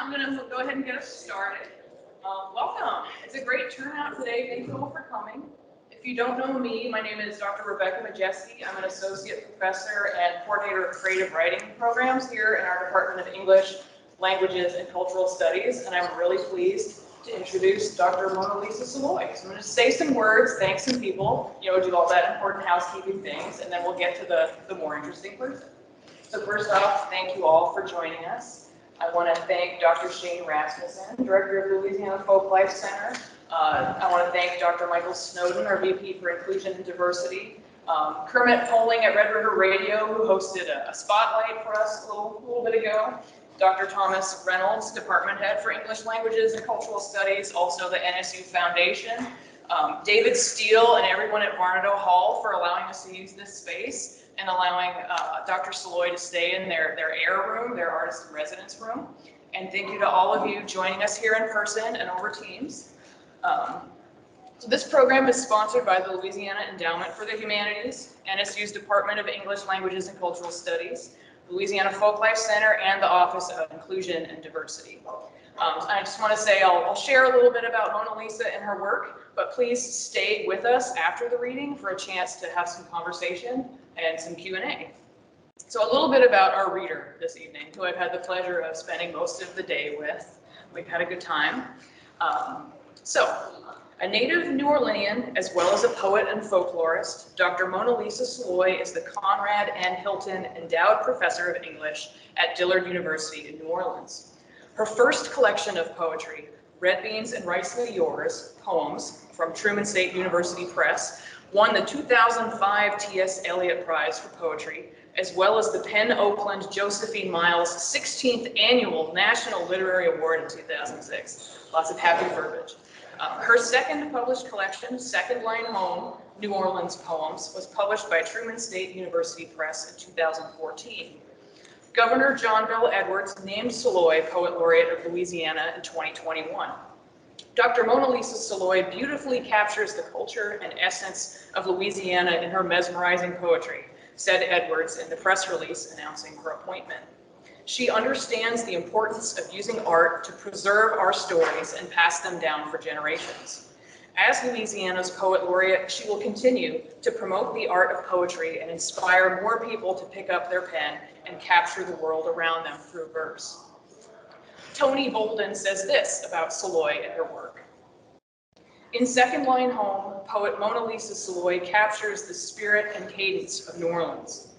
I'm going to go ahead and get us started. Welcome. It's a great turnout today. Thank you all for coming. If you don't know me, my name is Dr. Rebecca Majeski. I'm an associate professor and coordinator of creative writing programs here in our Department of English, Languages, and Cultural Studies, and I'm really pleased to introduce Dr. Lisa Saloy. So I'm going to say some words, thank some people, do all that important housekeeping things, and then we'll get to the more interesting person. So first off, thank you all for joining us. I want to thank Dr. Shane Rasmussen, Director of the Louisiana Folk Life Center. I want to thank Dr. Michael Snowden, our VP for Inclusion and Diversity. Kermit Poling at Red River Radio, who hosted a spotlight for us a little bit ago. Dr. Thomas Reynolds, Department Head for English Languages and Cultural Studies, also the NSU Foundation. David Steele and everyone at Varnado Hall for allowing us to use this space and allowing Dr. Saloy to stay in their air room, their artist in residence room. And thank you to all of you joining us here in person and over Teams. So this program is sponsored by the Louisiana Endowment for the Humanities, NSU's Department of English Languages and Cultural Studies, Louisiana Folk Life Center, and the Office of Inclusion and Diversity. I just want to say I'll share a little bit about Mona Lisa and her work, but please stay with us after the reading for a chance to have some conversation and some Q&A. So a little bit about our reader this evening, who I've had the pleasure of spending most of the day with. We've had a good time. A native New Orleanian, as well as a poet and folklorist, Dr. Mona Lisa Saloy is the Conrad N. Hilton Endowed Professor of English at Dillard University in New Orleans. Her first collection of poetry, Red Beans and Rice Be Yours, Poems, from Truman State University Press, won the 2005 T.S. Eliot Prize for Poetry, as well as the Penn Oakland Josephine Miles 16th Annual National Literary Award in 2006. Lots of happy verbiage. Her second published collection, Second Line Home, New Orleans Poems, was published by Truman State University Press in 2014. Governor John Bel Edwards named Saloy Poet Laureate of Louisiana in 2021. Dr. Mona Lisa Saloy beautifully captures the culture and essence of Louisiana in her mesmerizing poetry, said Edwards in the press release announcing her appointment. She understands the importance of using art to preserve our stories and pass them down for generations. As Louisiana's Poet Laureate, she will continue to promote the art of poetry and inspire more people to pick up their pen and capture the world around them through verse. Tony Bolden says this about Saloy and her work. In Second Line Home, poet Mona Lisa Saloy captures the spirit and cadence of New Orleans.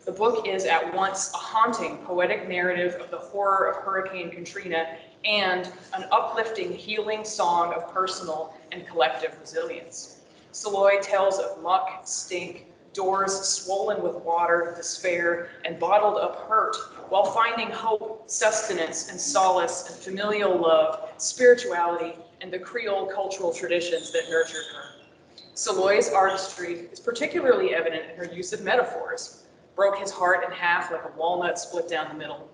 The book is at once a haunting poetic narrative of the horror of Hurricane Katrina and an uplifting, healing song of personal and collective resilience. Saloy tells of muck, stink, doors swollen with water, despair, and bottled up hurt, while finding hope, sustenance, and solace and familial love, spirituality, and the Creole cultural traditions that nurtured her. Saloy's artistry is particularly evident in her use of metaphors. Broke his heart in half like a walnut split down the middle.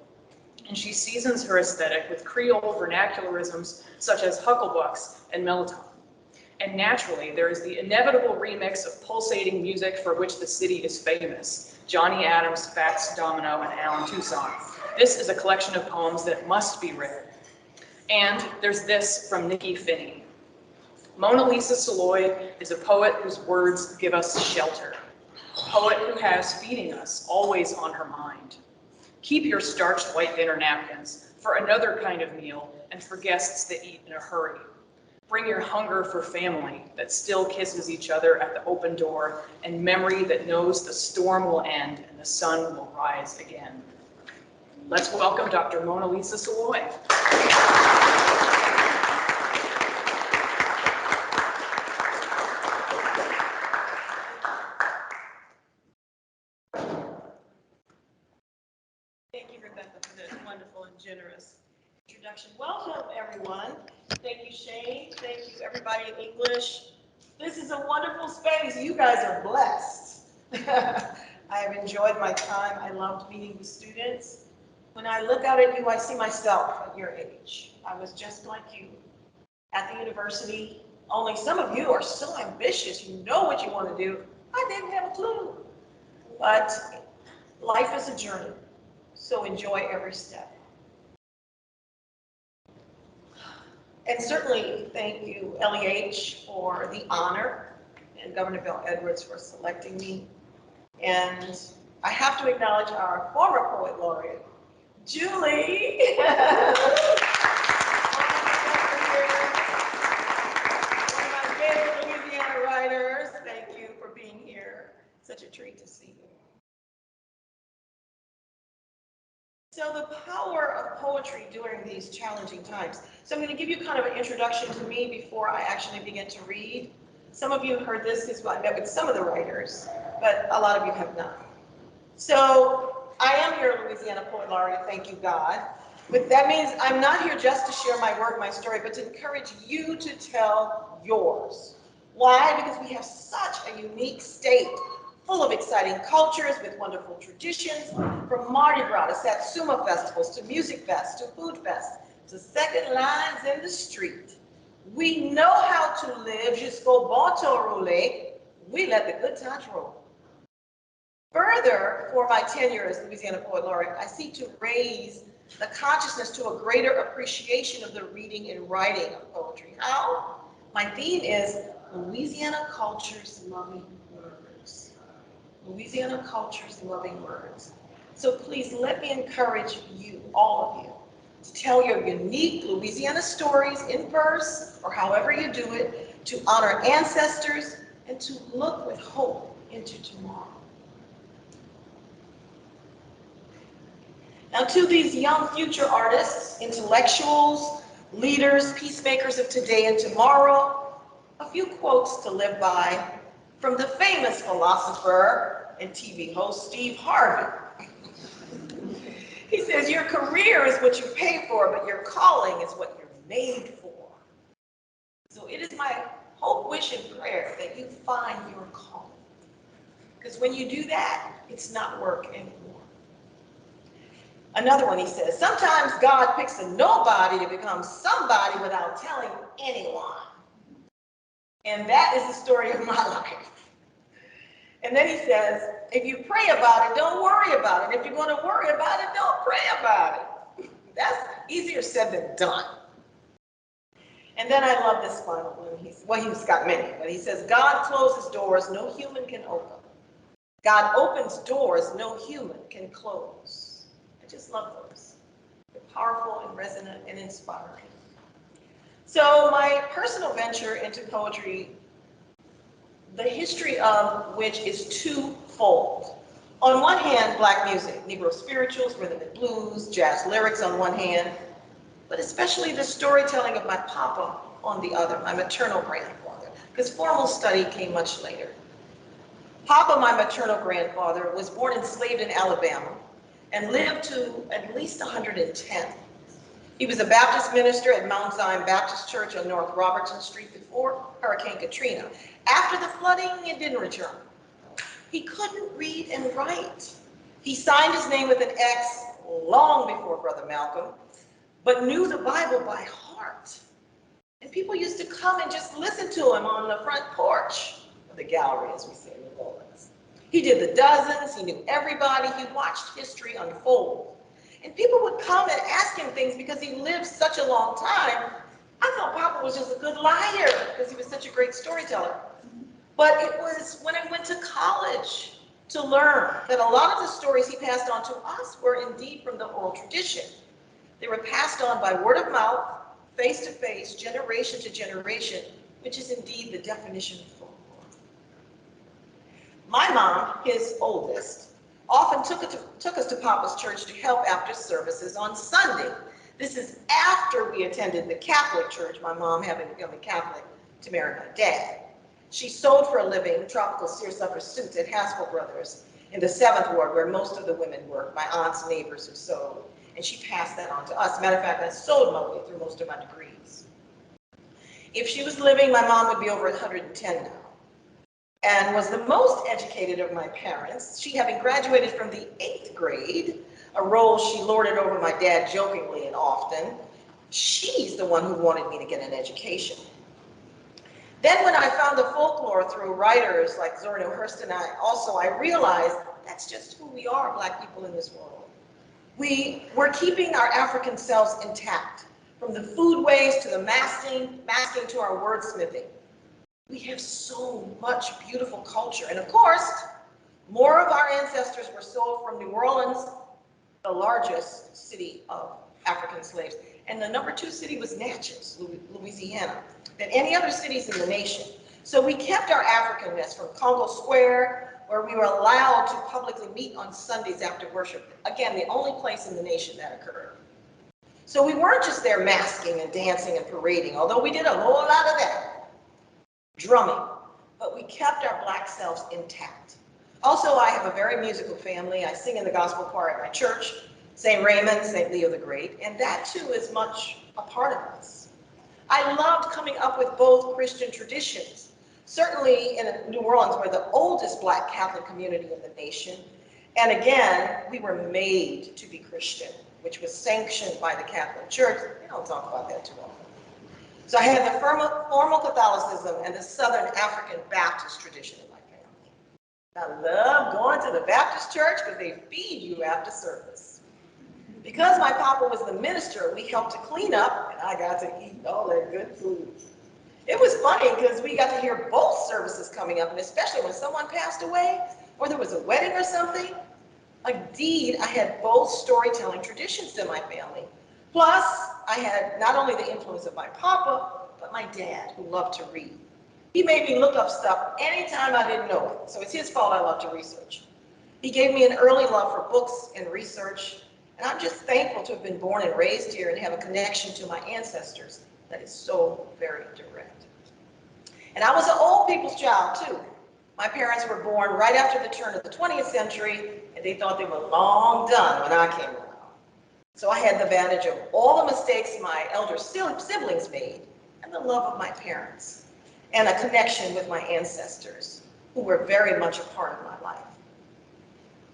And she seasons her aesthetic with Creole vernacularisms such as hucklebucks and melatonin. And naturally, there is the inevitable remix of pulsating music for which the city is famous, Johnny Adams, Fats Domino, and Alan Toussaint. This is a collection of poems that must be read. And there's this from Nikki Finney. Mona Lisa Saloy is a poet whose words give us shelter. A poet who has feeding us always on her mind. Keep your starched white dinner napkins for another kind of meal and for guests that eat in a hurry. Bring your hunger for family that still kisses each other at the open door and memory that knows the storm will end and the sun will rise again. Let's welcome Dr. Mona Lisa Saloy. Thank you, Rebecca, for this wonderful and generous introduction. Welcome, everyone. Thank you, Shane. Thank you, everybody in English. This is a wonderful space. You guys are blessed. I have enjoyed my time. I loved meeting the students. When I look out at you, I see myself at your age. I was just like you at the university, only some of you are so ambitious. You know what you want to do. I didn't have a clue. But life is a journey. So enjoy every step. And certainly thank you, LEH, for the honor, and Governor Bill Edwards for selecting me. And I have to acknowledge our former poet laureate, Julie. One of my favorite Louisiana writers. Thank you for being here. Such a treat to see you. So the power of poetry during these challenging times. So I'm going to give you kind of an introduction to me before I actually begin to read. Some of you have heard this because I met with some of the writers, but a lot of you have not. So I am your Louisiana Poet Laureate, thank you God. But that means I'm not here just to share my work, my story, but to encourage you to tell yours. Why? Because we have such a unique state, full of exciting cultures with wonderful traditions, from Mardi Gras to Satsuma festivals, to music fests, to food fests, to second lines in the street. We know how to live jusqu'au bon temps roulé. We let the good times roll. Further, for my tenure as Louisiana Poet Laureate, I seek to raise the consciousness to a greater appreciation of the reading and writing of poetry. How? My theme is Louisiana cultures loving words. Louisiana cultures loving words. So please let me encourage you, all of you, to tell your unique Louisiana stories in verse or however you do it, to honor ancestors and to look with hope into tomorrow. Now, to these young future artists, intellectuals, leaders, peacemakers of today and tomorrow, a few quotes to live by from the famous philosopher and TV host, Steve Harvey. He says, your career is what you pay for, but your calling is what you're made for. So it is my hope, wish, and prayer that you find your calling. Because when you do that, it's not work anymore. Another one, he says, sometimes God picks a nobody to become somebody without telling anyone. And that is the story of my life. And then he says, if you pray about it, don't worry about it. If you're going to worry about it, don't pray about it. That's easier said than done. And then I love this final one. He's got many, but he says, God closes doors no human can open. God opens doors no human can close. I just love those. They're powerful and resonant and inspiring. So my personal venture into poetry, the history of which is twofold. On one hand, Black music, Negro spirituals, rhythm and blues, jazz lyrics on one hand, but especially the storytelling of my papa on the other, my maternal grandfather, because formal study came much later. Papa, my maternal grandfather, was born enslaved in Alabama and lived to at least 110. He was a Baptist minister at Mount Zion Baptist Church on North Robertson Street before Hurricane Katrina. After the flooding, it didn't return. He couldn't read and write. He signed his name with an X long before Brother Malcolm, but knew the Bible by heart. And people used to come and just listen to him on the front porch of the gallery, as we say in New Orleans. He did the dozens, he knew everybody, he watched history unfold. And people would come and ask him things because he lived such a long time. I thought Papa was just a good liar because he was such a great storyteller. But it was when I went to college to learn that a lot of the stories he passed on to us were indeed from the oral tradition. They were passed on by word of mouth, face to face, generation to generation, which is indeed the definition of folklore. My mom, his oldest, often took us to Papa's church to help after services on Sunday. This is after we attended the Catholic church, my mom having become a Catholic to marry my dad. She sewed for a living, tropical seersucker suits at Haskell Brothers in the 7th Ward, where most of the women worked, my aunt's neighbors who sewed. And she passed that on to us. Matter of fact, I sewed my way through most of my degrees. If she was living, my mom would be over 110 now, and was the most educated of my parents, she having graduated from the 8th grade, a role she lorded over my dad jokingly and often. She's the one who wanted me to get an education. Then when I found the folklore through writers like Zora Neale Hurston, I realized that's just who we are, Black people in this world. We're keeping our African selves intact, from the foodways to the masking to our wordsmithing. We have so much beautiful culture. And of course, more of our ancestors were sold from New Orleans, the largest city of African slaves. And the number 2 city was Natchez, Louisiana, than any other cities in the nation. So we kept our Africanness from Congo Square, where we were allowed to publicly meet on Sundays after worship. Again, the only place in the nation that occurred. So we weren't just there masking and dancing and parading, although we did a whole lot of that, drumming, but we kept our Black selves intact. Also, I have a very musical family. I sing in the gospel choir at my church, St. Raymond, St. Leo the Great, and that too is much a part of us. I loved coming up with both Christian traditions. Certainly in New Orleans, we're the oldest Black Catholic community in the nation. And again, we were made to be Christian, which was sanctioned by the Catholic Church. We don't talk about that too often. So I had the formal Catholicism and the Southern African Baptist tradition in my family. I love going to the Baptist church because they feed you after service. Because my papa was the minister, we helped to clean up, and I got to eat all that good food. It was funny because we got to hear both services coming up, and especially when someone passed away or there was a wedding or something. Indeed, I had both storytelling traditions in my family. Plus, I had not only the influence of my papa, but my dad, who loved to read. He made me look up stuff anytime I didn't know it, so it's his fault I love to research. He gave me an early love for books and research, and I'm just thankful to have been born and raised here and have a connection to my ancestors that is so very direct. And I was an old people's child too. My parents were born right after the turn of the 20th century, and they thought they were long done when I came around. So I had the advantage of all the mistakes my elder siblings made, and the love of my parents, and a connection with my ancestors, who were very much a part of my life.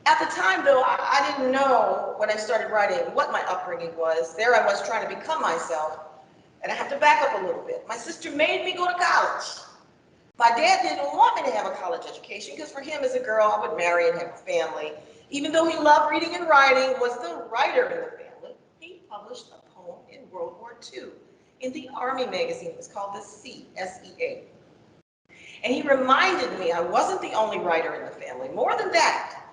At the time, though, I didn't know when I started writing what my upbringing was. There I was trying to become myself, and I have to back up a little bit. My sister made me go to college. My dad didn't want me to have a college education because for him as a girl, I would marry and have a family. Even though he loved reading and writing, was the writer in the family, he published a poem in World War II in the Army magazine. It was called The Sea, S-E-A. And he reminded me I wasn't the only writer in the family. More than that,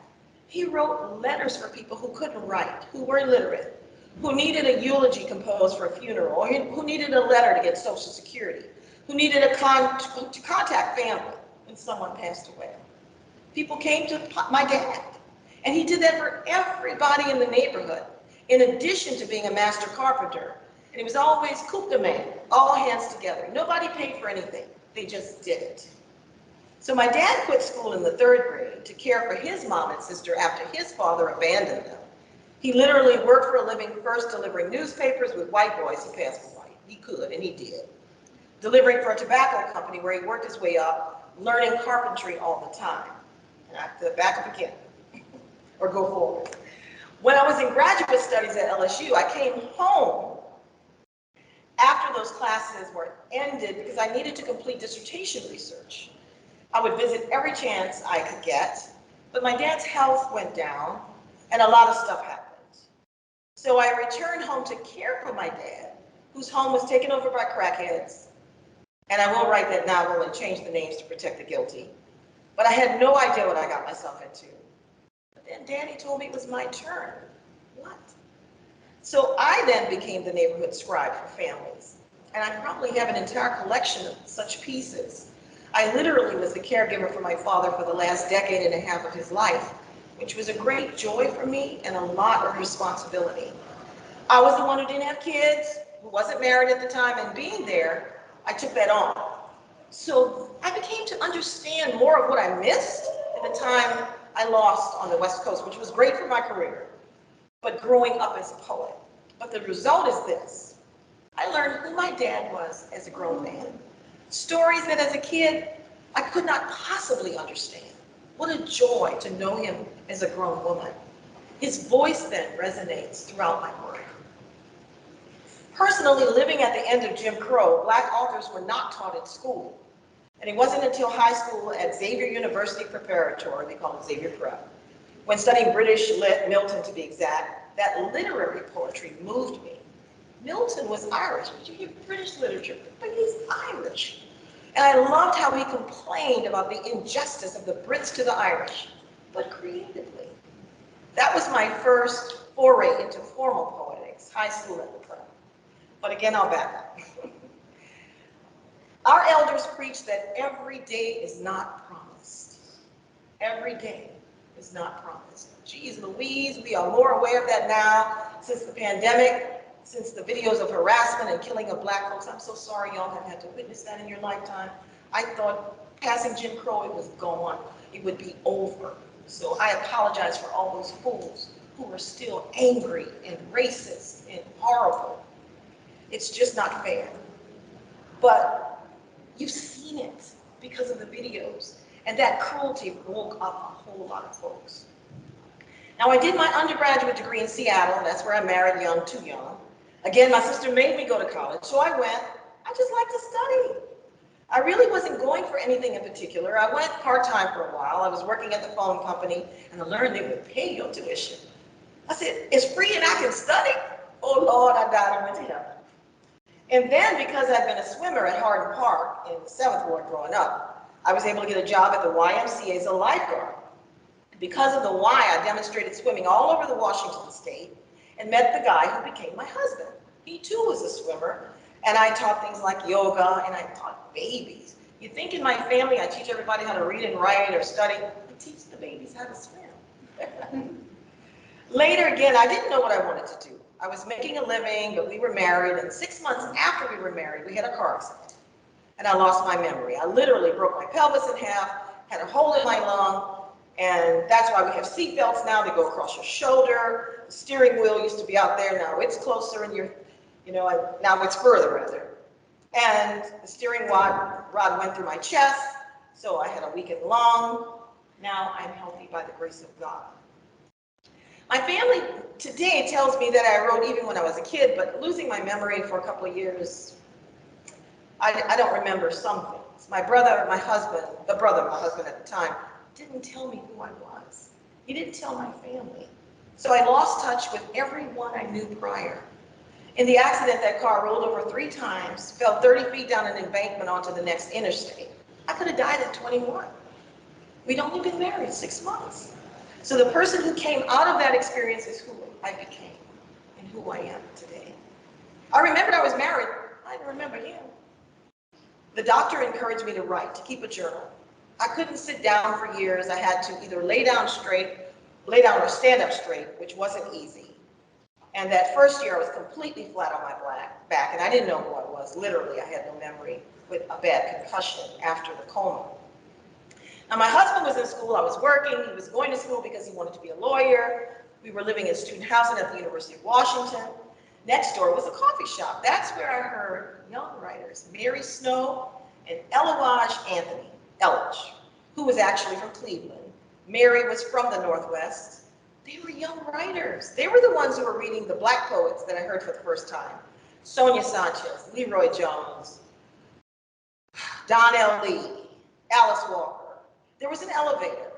he wrote letters for people who couldn't write, who were illiterate, who needed a eulogy composed for a funeral, or who needed a letter to get Social Security, who needed to contact family when someone passed away. People came to my dad, and he did that for everybody in the neighborhood, in addition to being a master carpenter. And he was always coup de main, all hands together. Nobody paid for anything, they just did it. So my dad quit school in the 3rd grade to care for his mom and sister after his father abandoned them. He literally worked for a living, first delivering newspapers with white boys. He passed for white. He could, and he did. Delivering for a tobacco company where he worked his way up, learning carpentry all the time. And I have to back up again, or go forward. When I was in graduate studies at LSU, I came home after those classes were ended because I needed to complete dissertation research. I would visit every chance I could get, but my dad's health went down and a lot of stuff happened. So I returned home to care for my dad, whose home was taken over by crackheads. And I will write that novel and change the names to protect the guilty. But I had no idea what I got myself into. But then Danny told me it was my turn. What? So I then became the neighborhood scribe for families. And I probably have an entire collection of such pieces. I literally was the caregiver for my father for the last decade and a half of his life, which was a great joy for me and a lot of responsibility. I was the one who didn't have kids, who wasn't married at the time, and being there, I took that on. So I became to understand more of what I missed at the time I lost on the West Coast, which was great for my career, but growing up as a poet. But the result is this. I learned who my dad was as a grown man. Stories that as a kid, I could not possibly understand. What a joy to know him as a grown woman. His voice then resonates throughout my work. Personally, living at the end of Jim Crow, Black authors were not taught in school. And it wasn't until high school at Xavier University Preparatory, they call it Xavier Prep, when studying British lit, Milton to be exact, that literary poetry moved me. Milton was Irish, but you hear British literature, but he's Irish. And I loved how he complained about the injustice of the Brits to the Irish, but creatively. That was my first foray into formal poetics, high school at the time. But again, I'll back up. Our elders preach that every day is not promised. Every day is not promised. Geez Louise, we are more aware of that now since the pandemic, since the videos of harassment and killing of Black folks. I'm so sorry y'all have had to witness that in your lifetime. I thought passing Jim Crow, it was gone. It would be over. So I apologize for all those fools who are still angry and racist and horrible. It's just not fair. But you've seen it because of the videos. And that cruelty woke up a whole lot of folks. Now, I did my undergraduate degree in Seattle. That's where I married young, too young. Again, my sister made me go to college, so I went. I just like to study. I really wasn't going for anything in particular. I went part-time for a while. I was working at the phone company, and I learned they would pay your tuition. I said, it's free and I can study? Oh, Lord, I died and went to heaven. And then, because I'd been a swimmer at Hardin Park in the 7th Ward growing up, I was able to get a job at the YMCA as a lifeguard. Because of the Y, I demonstrated swimming all over the Washington state and met the guy who became my husband. He too was a swimmer, and I taught things like yoga, and I taught babies. You think in my family I teach everybody how to read and write or study? I teach the babies how to swim. Later again, I didn't know what I wanted to do. I was making a living, but we were married, and 6 months after we were married, we had a car accident, and I lost my memory. I literally broke my pelvis in half, had a hole in my lung, and that's why we have seat belts now. They go across your shoulder. The steering wheel used to be out there. Now it's closer and now it's further rather. And the steering rod went through my chest. So I had a weakened lung. Now I'm healthy by the grace of God. My family today tells me that I wrote even when I was a kid, but losing my memory for a couple of years, I don't remember some things. My brother, my husband, the brother of my husband at the time, didn't tell me who I was. He didn't tell my family. So I lost touch with everyone I knew prior. In the accident, that car rolled over 3 times, fell 30 feet down an embankment onto the next interstate. I could have died at 21. We'd only been married 6 months. So the person who came out of that experience is who I became and who I am today. I remembered I was married. I didn't remember him. The doctor encouraged me to write, to keep a journal. I couldn't sit down for years. I had to either lay down or stand up straight, which wasn't easy. And that first year I was completely flat on my back, and I didn't know who I was. Literally, I had no memory with a bad concussion after the coma. Now, my husband was in school. I was working. He was going to school because he wanted to be a lawyer. We were living in student housing at the University of Washington. Next door was a coffee shop. That's where I heard young writers, Mary Snow and Anthony Elledge, who was actually from Cleveland. Mary was from the Northwest. They were young writers. They were the ones who were reading the Black poets that I heard for the first time. Sonia Sanchez, Leroy Jones, Don L. Lee, Alice Walker. There was an elevator,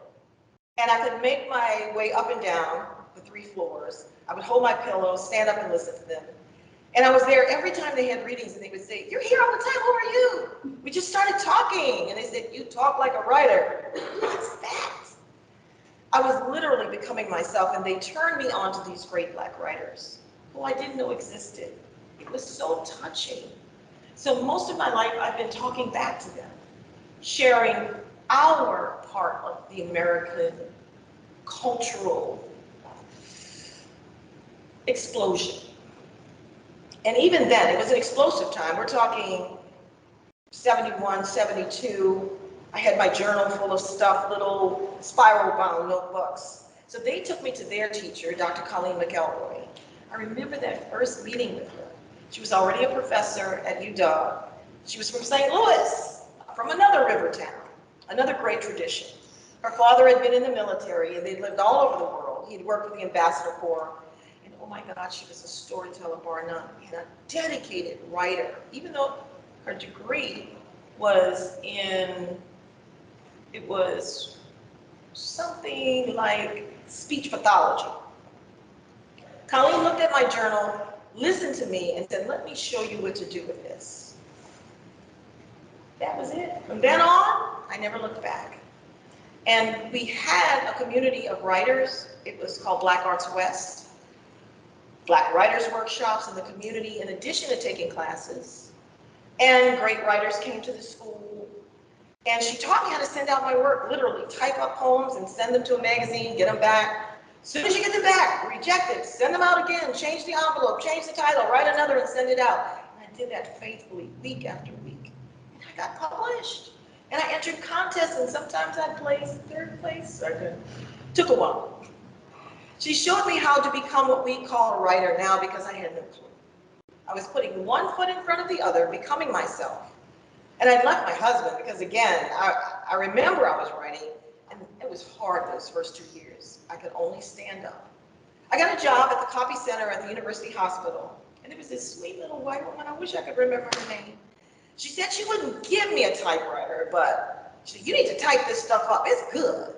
and I could make my way up and down the 3 floors. I would hold my pillow, stand up and listen to them. And I was there every time they had readings, and they would say, "You're here all the time, who are you?" We just started talking, and they said, "You talk like a writer." What's that? I was literally becoming myself, and they turned me on to these great Black writers who I didn't know existed. It was so touching. So most of my life, I've been talking back to them, sharing our part of the American cultural explosion. And even then, it was an explosive time. We're talking 71, 72. I had my journal full of stuff, little spiral-bound notebooks. So they took me to their teacher, Dr. Colleen McElroy. I remember that first meeting with her. She was already a professor at UW. She was from St. Louis, from another river town, another great tradition. Her father had been in the military, and they'd lived all over the world. He'd worked with the Ambassador Corps. And oh my God, she was a storyteller bar none, and a dedicated writer, even though her degree was something like speech pathology. Colleen looked at my journal, listened to me and said, let me show you what to do with this. That was it. From then on, I never looked back. And we had a community of writers. It was called Black Arts West. Black writers workshops in the community, in addition to taking classes. And great writers came to the school. And she taught me how to send out my work, literally type up poems and send them to a magazine, get them back. As soon as you get them back, reject it, send them out again, change the envelope, change the title, write another and send it out. And I did that faithfully, week after week. And I got published. And I entered contests, and sometimes I placed third place, second. Took a while. She showed me how to become what we call a writer now, because I had no clue. I was putting one foot in front of the other, becoming myself. And I left my husband because, again, I remember I was writing, and it was hard those first 2 years. I could only stand up. I got a job at the copy center at the University Hospital, and there was this sweet little white woman. I wish I could remember her name. She said she wouldn't give me a typewriter, but she said, you need to type this stuff up. It's good.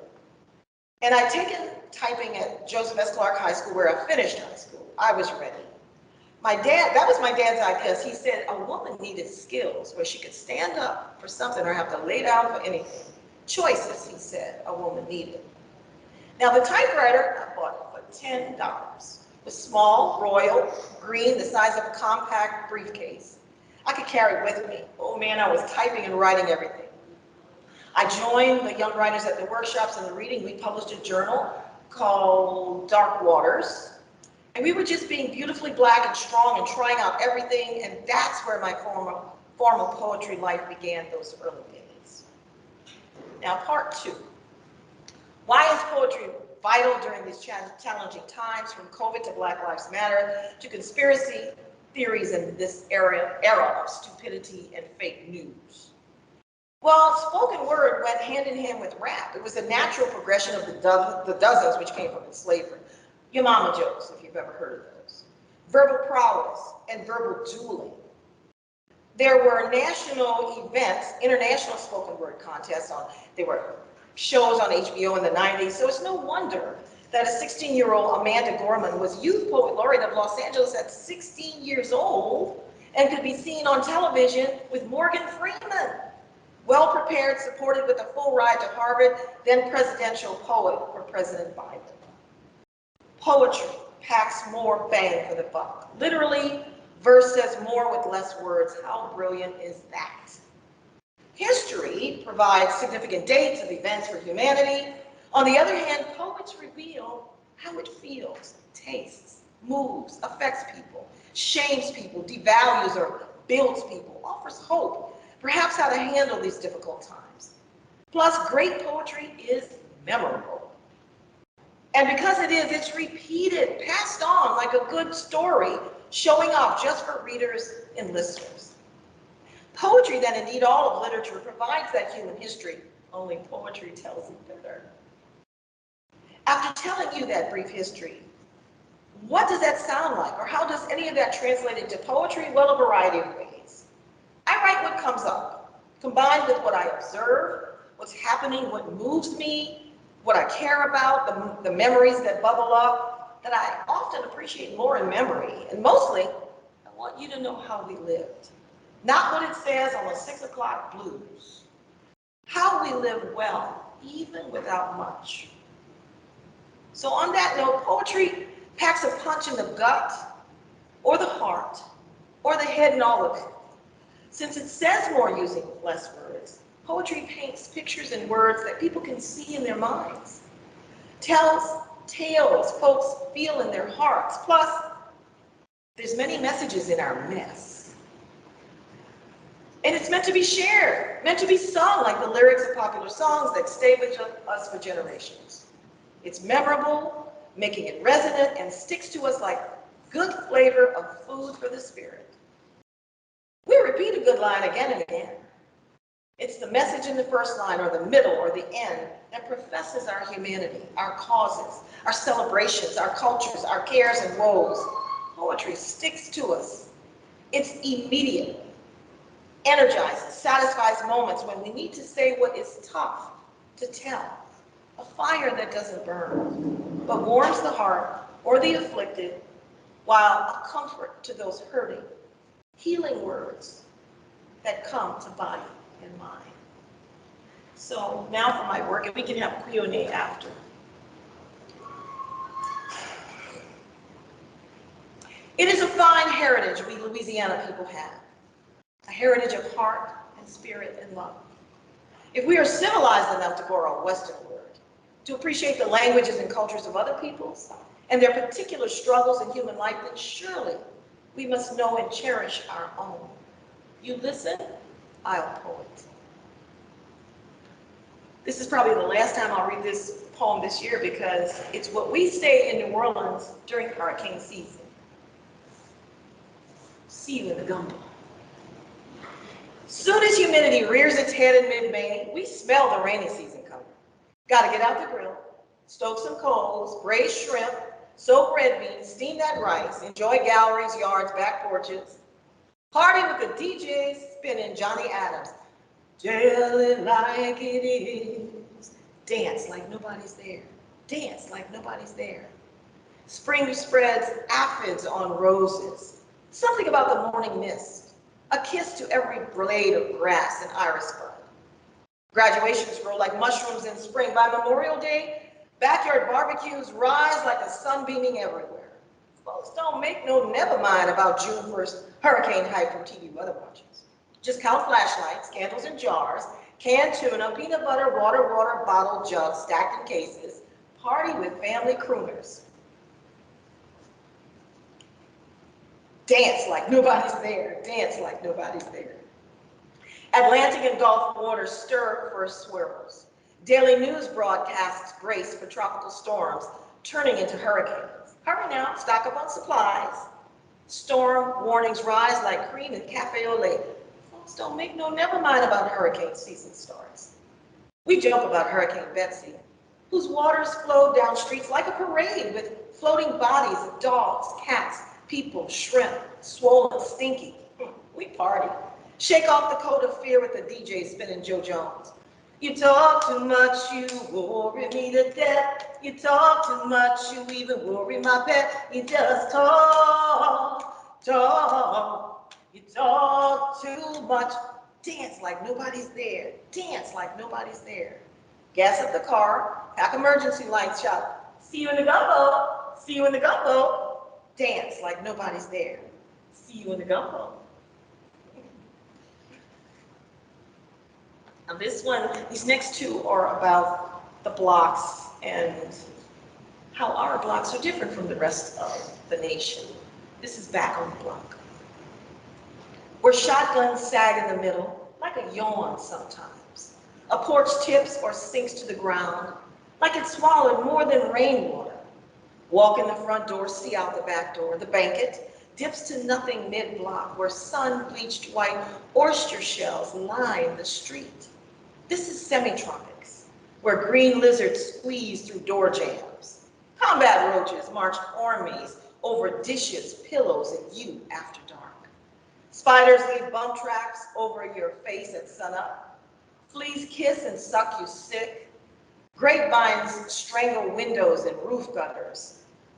And I'd taken typing at Joseph S. Clark High School, where I finished high school. I was ready. My dad, that was my dad's idea. He said a woman needed skills where she could stand up for something or have to lay down for anything. Choices, he said, a woman needed. Now the typewriter, I bought it for $10. It was small, royal, green, the size of a compact briefcase. I could carry it with me. Oh man, I was typing and writing everything. I joined the young writers at the workshops and the reading. We published a journal called Dark Waters. And we were just being beautifully Black and strong and trying out everything. And that's where my formal poetry life began, those early days. Now, part 2. Why is poetry vital during these challenging times, from COVID to Black Lives Matter to conspiracy theories in this era of stupidity and fake news? Well, spoken word went hand in hand with rap. It was a natural progression of the dozens which came from slavery. Your mama jokes, if you've ever heard of those. Verbal prowess and verbal dueling. There were national events, international spoken word contests. There were shows on HBO in the 90s, so it's no wonder that a 16-year-old Amanda Gorman was Youth Poet Laureate of Los Angeles at 16 years old and could be seen on television with Morgan Freeman. Well prepared, supported with a full ride to Harvard, then presidential poet for President Biden. Poetry packs more bang for the buck. Literally, verse says more with less words. How brilliant is that? History provides significant dates of events for humanity. On the other hand, poets reveal how it feels, tastes, moves, affects people, shames people, devalues or builds people, offers hope, perhaps how to handle these difficult times. Plus, great poetry is memorable. And because it is, it's repeated, passed on like a good story, showing off just for readers and listeners. Poetry, then indeed all of literature, provides that human history, only poetry tells it better. After telling you that brief history, what does that sound like? Or how does any of that translate into poetry? Well, a variety of ways. I write what comes up, combined with what I observe, what's happening, what moves me, what I care about, the memories that bubble up, that I often appreciate more in memory. And mostly, I want you to know how we lived. Not what it says on the 6 o'clock blues. How we live well, even without much. So on that note, poetry packs a punch in the gut, or the heart, or the head and all of it. Since it says more using less words, poetry paints pictures and words that people can see in their minds. Tells tales folks feel in their hearts. Plus, there's many messages in our mess. And it's meant to be shared, meant to be sung like the lyrics of popular songs that stay with us for generations. It's memorable, making it resonant, and sticks to us like good flavor of food for the spirit. We repeat a good line again and again. It's the message in the first line or the middle or the end that professes our humanity, our causes, our celebrations, our cultures, our cares and woes. Poetry sticks to us. It's immediate, energizes, satisfies moments when we need to say what is tough to tell. A fire that doesn't burn, but warms the heart or the afflicted while a comfort to those hurting, healing words that come to body and mind. So now for my work, and we can have Q&A after. It is a fine heritage we Louisiana people have, a heritage of heart and spirit and love. If we are civilized enough to borrow a Western word, to appreciate the languages and cultures of other peoples and their particular struggles in human life, then surely we must know and cherish our own. You listen, I'll poet. This is probably the last time I'll read this poem this year because it's what we say in New Orleans during hurricane season. See you in the gumbo. Soon as humidity rears its head in mid-May, we smell the rainy season coming. Gotta get out the grill, stoke some coals, braise shrimp, soak red beans, steam that rice, enjoy galleries, yards, back porches. Party with the DJs spinning Johnny Adams. Tell it like it is. Dance like nobody's there. Dance like nobody's there. Spring spreads aphids on roses. Something about the morning mist. A kiss to every blade of grass and iris bud. Graduations grow like mushrooms in spring. By Memorial Day, backyard barbecues rise like the sun beaming everywhere. Folks don't make no never mind about June 1st hurricane hype from TV weather watchers. Just count flashlights, candles in jars, canned tuna, peanut butter, water, bottle jugs stacked in cases. Party with family crooners. Dance like nobody's there. Dance like nobody's there. Atlantic and Gulf waters stir for swirls. Daily news broadcasts brace for tropical storms, turning into hurricanes. Hurry now, stock up on supplies. Storm warnings rise like cream and cafe au lait. Folks don't make no never mind about hurricane season starts. We joke about Hurricane Betsy, whose waters flowed down streets like a parade with floating bodies of dogs, cats, people, shrimp, swollen, stinky. We party. Shake off the coat of fear with the DJ spinning Joe Jones. You talk too much, you worry me to death. You talk too much, you even worry my pet. You just talk. You talk too much. Dance like nobody's there. Dance like nobody's there. Gas up the car, pack emergency lights, shout, see you in the gumbo. See you in the gumbo. Dance like nobody's there. See you in the gumbo. Now these next two are about the blocks and how our blocks are different from the rest of the nation. This is back on the block. Where shotguns sag in the middle, like a yawn sometimes. A porch tips or sinks to the ground, like it swallowed more than rainwater. Walk in the front door, see out the back door. The banquet dips to nothing mid-block, where sun-bleached white oyster shells line the street. This is semi-tropics, where green lizards squeeze through door jams. Combat roaches march armies over dishes, pillows, and you after dark. Spiders leave bump tracks over your face at sunup. Fleas kiss and suck you sick. Grapevines strangle windows and roof gutters.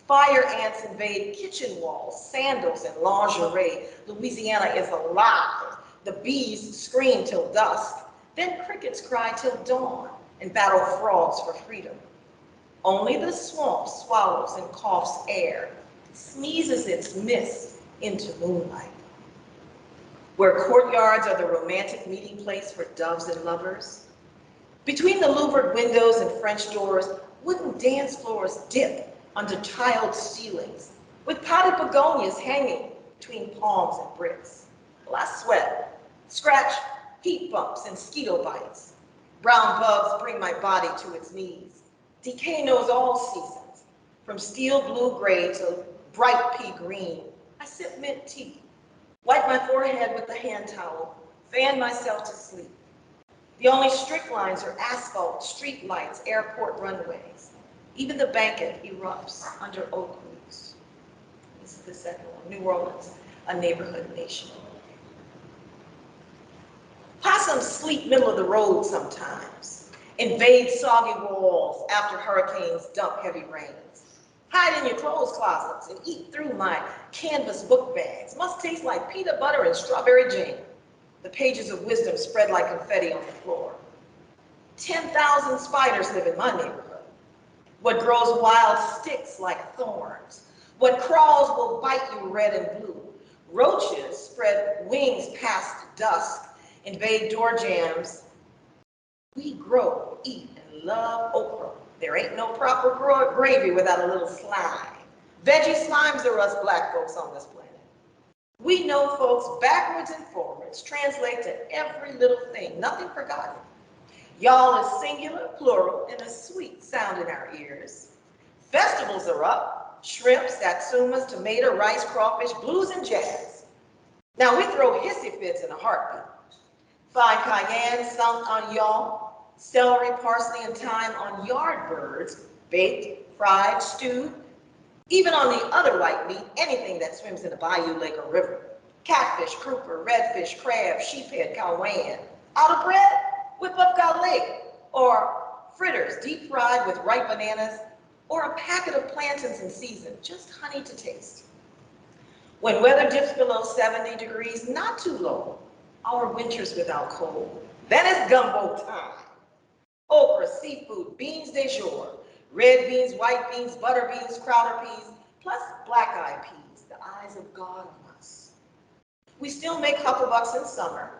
Fire ants invade kitchen walls, sandals, and lingerie. Louisiana is alive. The bees scream till dusk. Then crickets cry till dawn and battle frogs for freedom. Only the swamp swallows and coughs air, sneezes its mist into moonlight. Where courtyards are the romantic meeting place for doves and lovers. Between the louvered windows and French doors, wooden dance floors dip under tiled ceilings, with potted begonias hanging between palms and bricks. Well, I sweat, scratch, heat bumps, and mosquito bites. Brown bugs bring my body to its knees. Decay knows all seasons, from steel blue-gray to bright pea green. I sip mint tea, wipe my forehead with a hand towel, fan myself to sleep. The only strict lines are asphalt, street lights, airport runways. Even the banquet erupts under oak roofs. This is the second one, New Orleans, a neighborhood nation. Possums sleep middle of the road sometimes, invade soggy walls after hurricanes dump heavy rains. Hide in your clothes closets and eat through my canvas book bags. Must taste like peanut butter and strawberry jam. The pages of wisdom spread like confetti on the floor. 10,000 spiders live in my neighborhood. What grows wild sticks like thorns. What crawls will bite you red and blue. Roaches spread wings past dusk, invade door jams. We grow, eat, and love okra. There ain't no proper gravy without a little slime. Veggie slimes are us black folks on this planet. We know folks backwards and forwards translate to every little thing, nothing forgotten. Y'all is singular, plural, and a sweet sound in our ears. Festivals are up, shrimp, satsumas, tomato, rice, crawfish, blues, and jazz. Now we throw hissy fits in a heartbeat. Fine cayenne sunk on y'all, celery, parsley, and thyme on yard birds, baked, fried, stewed, even on the other white meat, anything that swims in a bayou, lake, or river. Catfish, grouper, redfish, crab, sheephead, cowan. Out of bread, whip up garlic, or fritters, deep fried with ripe bananas, or a packet of plantains in season, just honey to taste. When weather dips below 70 degrees, not too low, our winters without cold, then it's gumbo time. Okra, seafood, beans de jour, red beans, white beans, butter beans, crowder peas, plus black-eyed peas, the eyes of God on us. We still make hucklebucks in summer,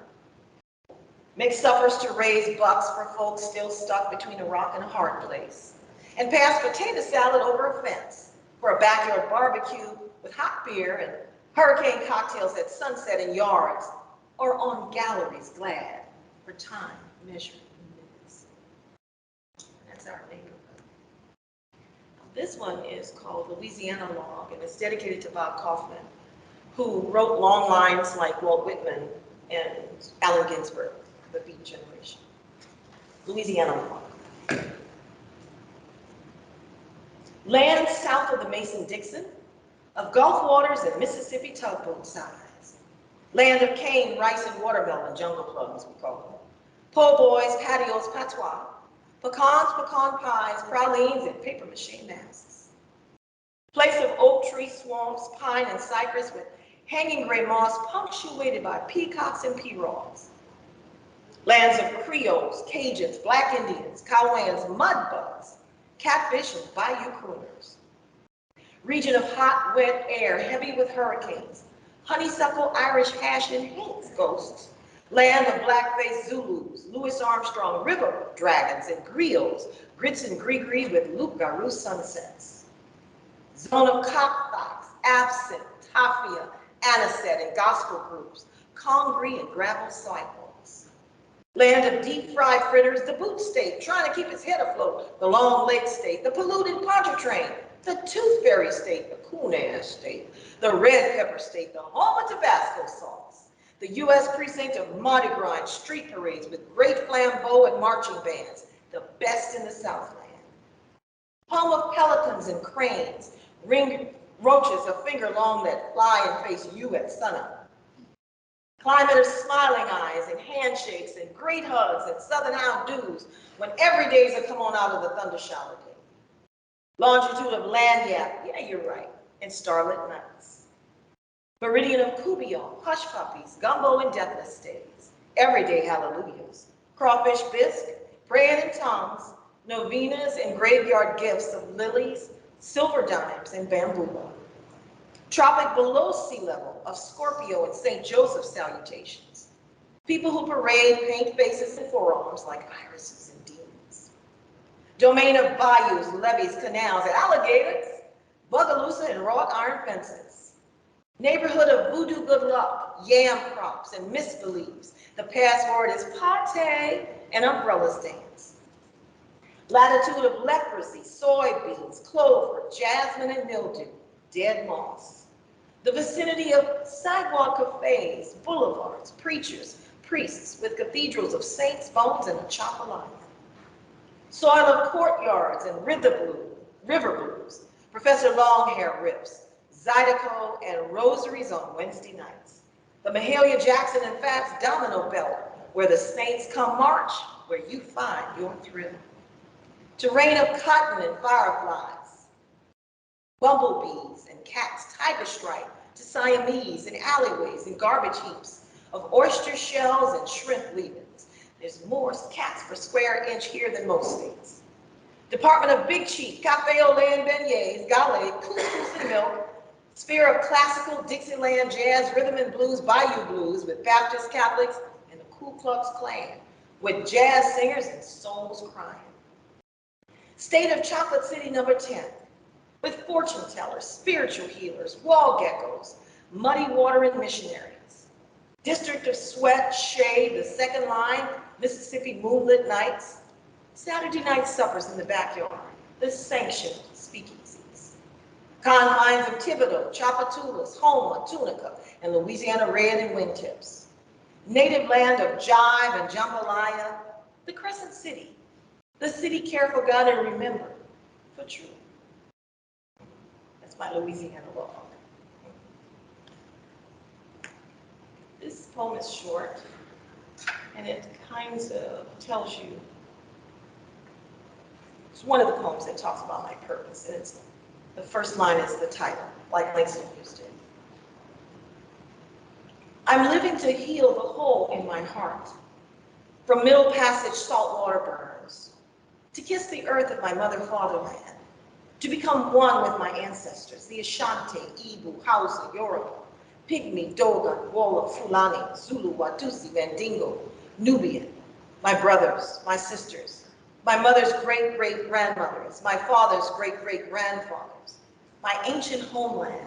make suppers to raise bucks for folks still stuck between a rock and a hard place, and pass potato salad over a fence for a backyard barbecue with hot beer and hurricane cocktails at sunset in yards or on galleries glad for time measured in minutes. That's our neighborhood. This one is called Louisiana Log, and it's dedicated to Bob Kaufman, who wrote long lines like Walt Whitman and Allen Ginsberg, the Beat Generation. Louisiana Log. Land south of the Mason-Dixon, of Gulf waters and Mississippi tugboat size. Land of cane, rice, and watermelon, jungle plums we call them. Po' boys, patios, patois, pecans, pecan pies, pralines, and papier-mâché masks. Place of oak tree swamps, pine and cypress with hanging gray moss punctuated by peacocks and pierrots. Lands of Creoles, Cajuns, Black Indians, Cowans, mudbugs, catfish, and bayou crooners. Region of hot, wet air, heavy with hurricanes, honeysuckle, Irish hash, and Haints ghosts. Land of black-faced Zulus, Louis Armstrong river dragons and griots, grits and gree-gree with Luke Garou sunsets. Zone of cockfights, absinthe, tafia, anisette, and gospel groups, congre and gravel sidewalks. Land of deep-fried fritters, the boot state, trying to keep its head afloat, the Long Lake state, the polluted pontchartrain, the Tooth Fairy state, the coon-ass state, the red pepper state, the home of Tabasco sauce, the U.S. precinct of Mardi Gras and street parades with great flambeaux and marching bands, the best in the Southland. Home of pelicans and cranes, ringed roaches a finger long that fly and face you at sunup. Climate of smiling eyes and handshakes and great hugs and southern hound dews when every day's a come on out of the thunder shower day. Longitude of lanyap, yeah, you're right, and starlit nights. Meridian of Cubillon, hush puppies, gumbo and deathless days, everyday hallelujahs, crawfish bisque, praying in tongues, novenas and graveyard gifts of lilies, silver dimes, and bamboo. Tropic below sea level of Scorpio and St. Joseph salutations. People who parade paint faces and forearms like irises and demons. Domain of bayous, levees, canals, and alligators, bugaloosa and wrought iron fences. Neighborhood of voodoo good luck, yam crops, and misbeliefs. The password is pate and umbrellas dance. Latitude of leprosy, soybeans, clover, jasmine, and mildew, dead moss. The vicinity of sidewalk cafes, boulevards, preachers, priests with cathedrals of saints' bones and a chapelina. Soil of courtyards and river blues, Professor Longhair riffs, Zydeco and rosaries on Wednesday nights. The Mahalia Jackson and Fats domino belt, where the saints come march, where you find your thrill. Terrain of cotton and fireflies, bumblebees and cats, tiger stripe to Siamese and alleyways and garbage heaps of oyster shells and shrimp leavings. There's more cats per square inch here than most states. Department of Big Chief, cafe au lait and beignets, gale, couscous and milk, sphere of classical, Dixieland, jazz, rhythm and blues, Bayou blues with Baptist Catholics and the Ku Klux Klan, with jazz singers and souls crying. State of Chocolate City number 10, with fortune tellers, spiritual healers, wall geckos, muddy watering missionaries. District of Sweat, Shade, the Second Line, Mississippi Moonlit Nights, Saturday night suppers in the backyard, the sanctioned speakeasies. Confines of Thibodeau, Chapatulas, Houma, Tunica, and Louisiana Red and Wingtips. Native land of jive and jambalaya, the Crescent City, the city care for God and remember for true. That's my Louisiana log. This poem is short, and it kind of tells you, it's one of the poems that talks about my purpose, and it's, the first line is the title, like Langston Hughes did. I'm living to heal the hole in my heart, from Middle Passage saltwater burns, to kiss the earth of my mother fatherland, to become one with my ancestors, the Ashanti, Ibu, Hausa, Yoruba, Pygmy, Dogon, Wola, Fulani, Zulu, Watusi, Mandingo, Nubian, my brothers, my sisters, my mother's great-great-grandmothers, my father's great-great-grandfathers, my ancient homeland,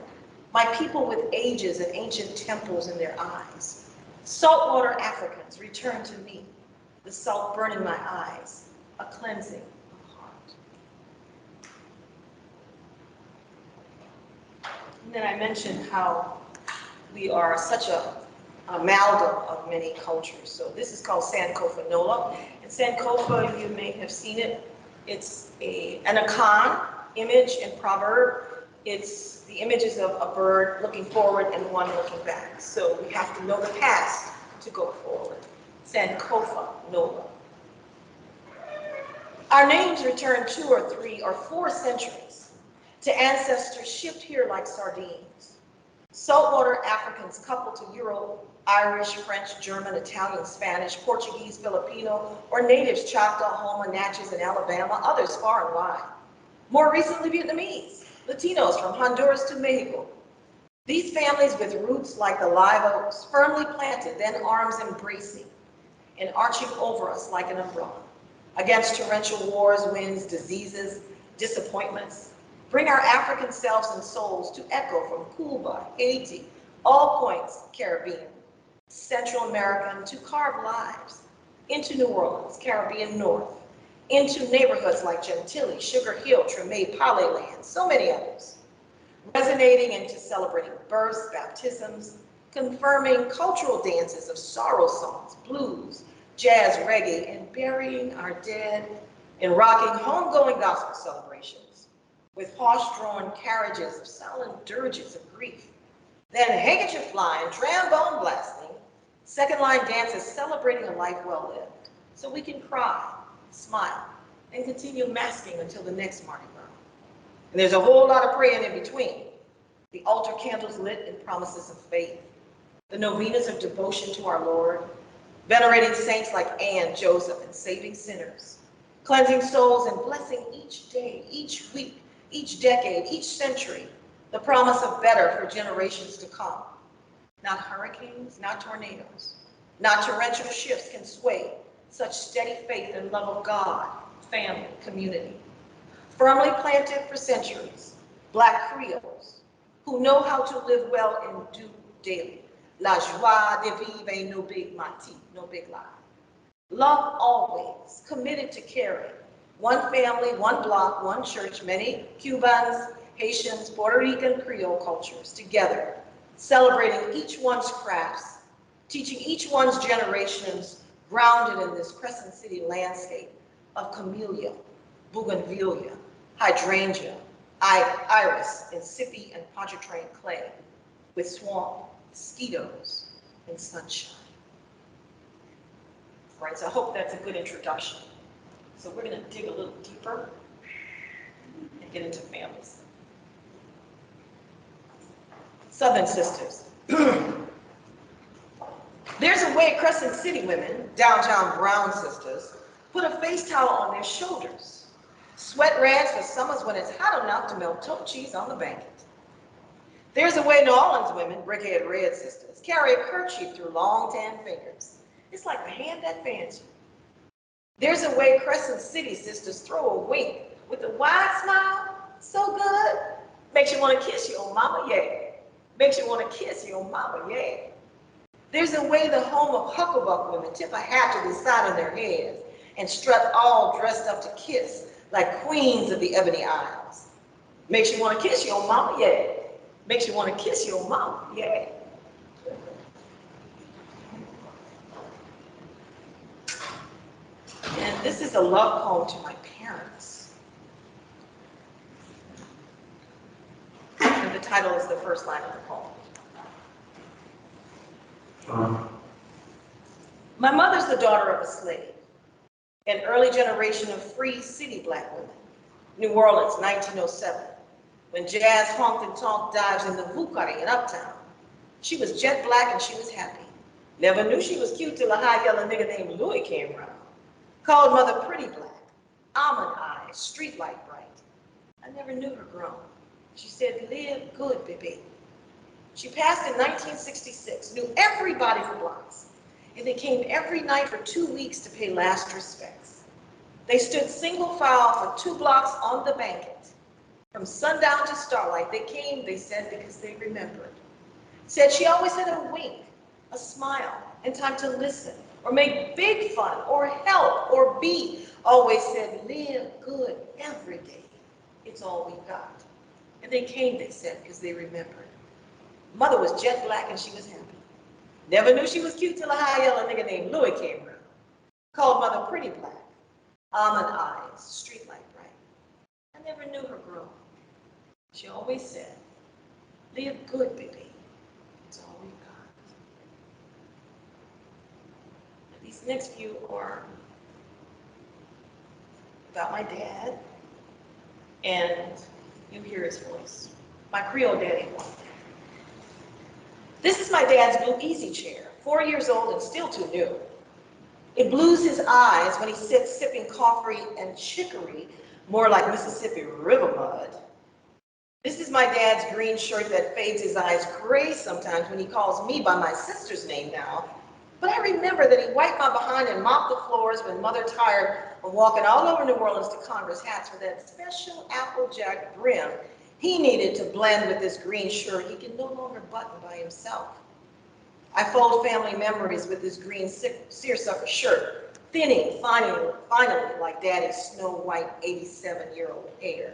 my people with ages and ancient temples in their eyes. Saltwater Africans return to me, the salt burning my eyes, a cleansing of heart. And then I mentioned how we are such a amalgam of many cultures. So this is called Sankofa Nola. And Sankofa, you may have seen it. It's an akan image and proverb. It's the images of a bird looking forward and one looking back. So we have to know the past to go forward. Sankofa Nola. Our names return 2 or 3 or 4 centuries to ancestors shipped here like sardines. Saltwater Africans coupled to Euro, Irish, French, German, Italian, Spanish, Portuguese, Filipino, or natives Choctaw, Houma, Natchez, and Alabama, others far and wide. More recently, Vietnamese, Latinos from Honduras to Mexico. These families with roots like the live oaks, firmly planted, then arms embracing and arching over us like an umbrella. Against torrential wars, winds, diseases, disappointments, bring our African selves and souls to echo from Cuba, Haiti, all points Caribbean, Central American to carve lives, into New Orleans, Caribbean North, into neighborhoods like Gentilly, Sugar Hill, Treme, Paleland, so many others, resonating into celebrating births, baptisms, confirming cultural dances of sorrow songs, blues, jazz, reggae, and burying our dead in rocking homegoing gospel celebrations with horse-drawn carriages of solemn dirges of grief, then handkerchief flying, trombone blasting, second line dances celebrating a life well lived, so we can cry, smile, and continue masking until the next Mardi Gras. And there's a whole lot of praying in between. The altar candles lit in promises of faith, the novenas of devotion to our Lord, venerating saints like Anne, Joseph, and saving sinners, cleansing souls and blessing each day, each week, each decade, each century, the promise of better for generations to come. Not hurricanes, not tornadoes, not torrential shifts can sway such steady faith and love of God, family, community. Firmly planted for centuries, Black Creoles who know how to live well and do daily. La joie de vivre ain't no big mati, no big lie. Love always, committed to caring. One family, one block, one church, many Cubans, Haitians, Puerto Rican, Creole cultures together, celebrating each one's crafts, teaching each one's generations, grounded in this Crescent City landscape of camellia, bougainvillea, hydrangea, iris, insippi, and pontchartrain clay, with swamp, mosquitoes, and sunshine. All right, so I hope that's a good introduction. So we're going to dig a little deeper and get into families. Southern sisters. There's a way Crescent City women, downtown brown sisters, put a face towel on their shoulders. Sweat rags for summers when it's hot enough to melt tote cheese on the banquet. There's a way New Orleans women, brick-head red sisters, carry a kerchief through long tan fingers. It's like the hand that fans you. There's a way Crescent City sisters throw a wink with a wide smile, so good, makes you want to kiss your mama, yeah. Makes you want to kiss your mama, yeah. There's a way the home of Hucklebuck women tip a hat to the side of their heads and strut all dressed up to kiss like queens of the ebony isles. Makes you want to kiss your mama, yeah. Makes you want to kiss your mama, yeah. And this is a love poem to my parents. And the title is the first line of the poem. My mother's the daughter of a slave, an early generation of free city black women. New Orleans, 1907, when jazz honked and talked dives in the Vucari in Uptown. She was jet black and she was happy. Never knew she was cute till a high yellow nigga named Louis came around. Called mother pretty black, almond eyes, street light bright. I never knew her grown. She said, live good, baby. She passed in 1966, knew everybody for blocks, and they came every night for 2 weeks to pay last respects. They stood single file for 2 blocks on the banquet. From sundown to starlight, they came, they said, because they remembered. Said she always had a wink, a smile, and time to listen, or make big fun, or help, or be. Always said, live good every day. It's all we got. And they came, they said, because they remembered. Mother was jet black and she was happy. Never knew she was cute till a high yellow nigga named Louis came around. Called mother pretty black, almond eyes, street light bright. I never knew her grown. She always said, live good, baby. It's all we got. These next few are about my dad, and you hear his voice. My Creole daddy. This is my dad's blue easy chair, 4 years old and still too new. It blues his eyes when he sits sipping coffee and chicory, more like Mississippi River mud. This is my dad's green shirt that fades his eyes gray sometimes when he calls me by my sister's name now. But I remember that he wiped my behind and mopped the floors when mother tired of walking all over New Orleans to Congress hats for that special Applejack brim he needed to blend with this green shirt he can no longer button by himself. I fold family memories with this green seersucker shirt, thinning finally like Daddy's snow white 87-year-old hair.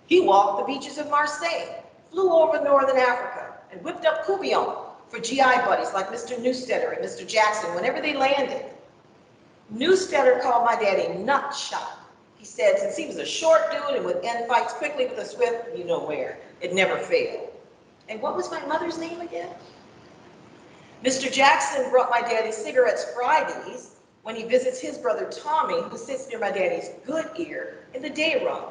He walked the beaches of Marseille, flew over Northern Africa, and whipped up Coubillon for GI buddies like Mr. Newstetter and Mr. Jackson whenever they landed. Newstetter called my daddy nutshot. He said since he was a short dude and would end fights quickly with a swift, you know where, it never failed. And what was my mother's name again? Mr. Jackson brought my daddy cigarettes Fridays when he visits his brother Tommy, who sits near my daddy's good ear in the day room.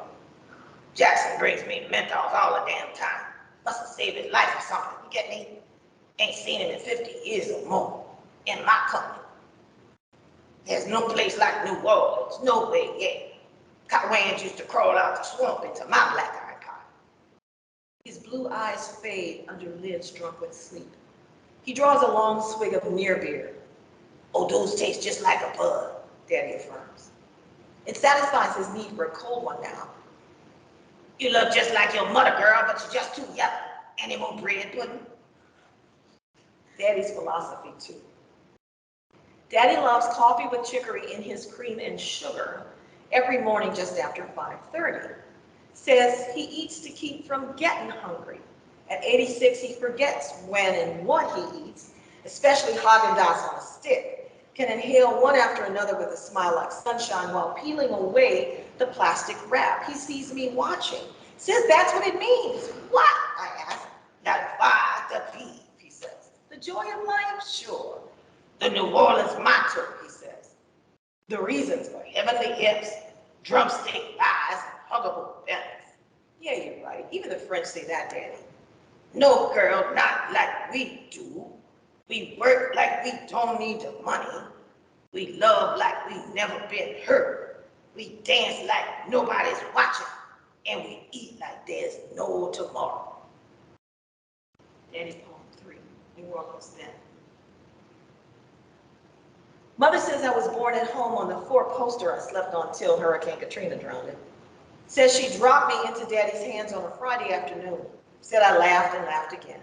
Jackson brings me Menthols all the damn time. Must have saved his life or something, you get me? Ain't seen him in 50 years or more, in my company. There's no place like New Orleans, no way, yeah. Cotwans used to crawl out the swamp into my black iron pot. His blue eyes fade under lids drunk with sleep. He draws a long swig of near beer. Oh, those taste just like a bud, Daddy affirms. It satisfies his need for a cold one now. You look just like your mother, girl, but you're just too young. Any more bread pudding? Daddy's philosophy, too. Daddy loves coffee with chicory in his cream and sugar every morning just after 5:30. Says he eats to keep from getting hungry. At 86, he forgets when and what he eats, especially Haagen-Dazs on a stick, can inhale one after another with a smile like sunshine while peeling away the plastic wrap. He sees me watching. Says that's what it means. What? I ask. That why the beef, he says. The joy of life? Sure. The New Orleans motto, he says. The reasons for heavenly hips, drumstick thighs, and huggable bellies. Yeah, you're right. Even the French say that, Daddy. No, girl, not like we do. We work like we don't need the money. We love like we never been hurt. We dance like nobody's watching. And we eat like there's no tomorrow. Daddy Poem 3, New Orleans then. Mother says I was born at home on the four-poster I slept on till Hurricane Katrina drowned it. Says she dropped me into Daddy's hands on a Friday afternoon. Said I laughed and laughed again.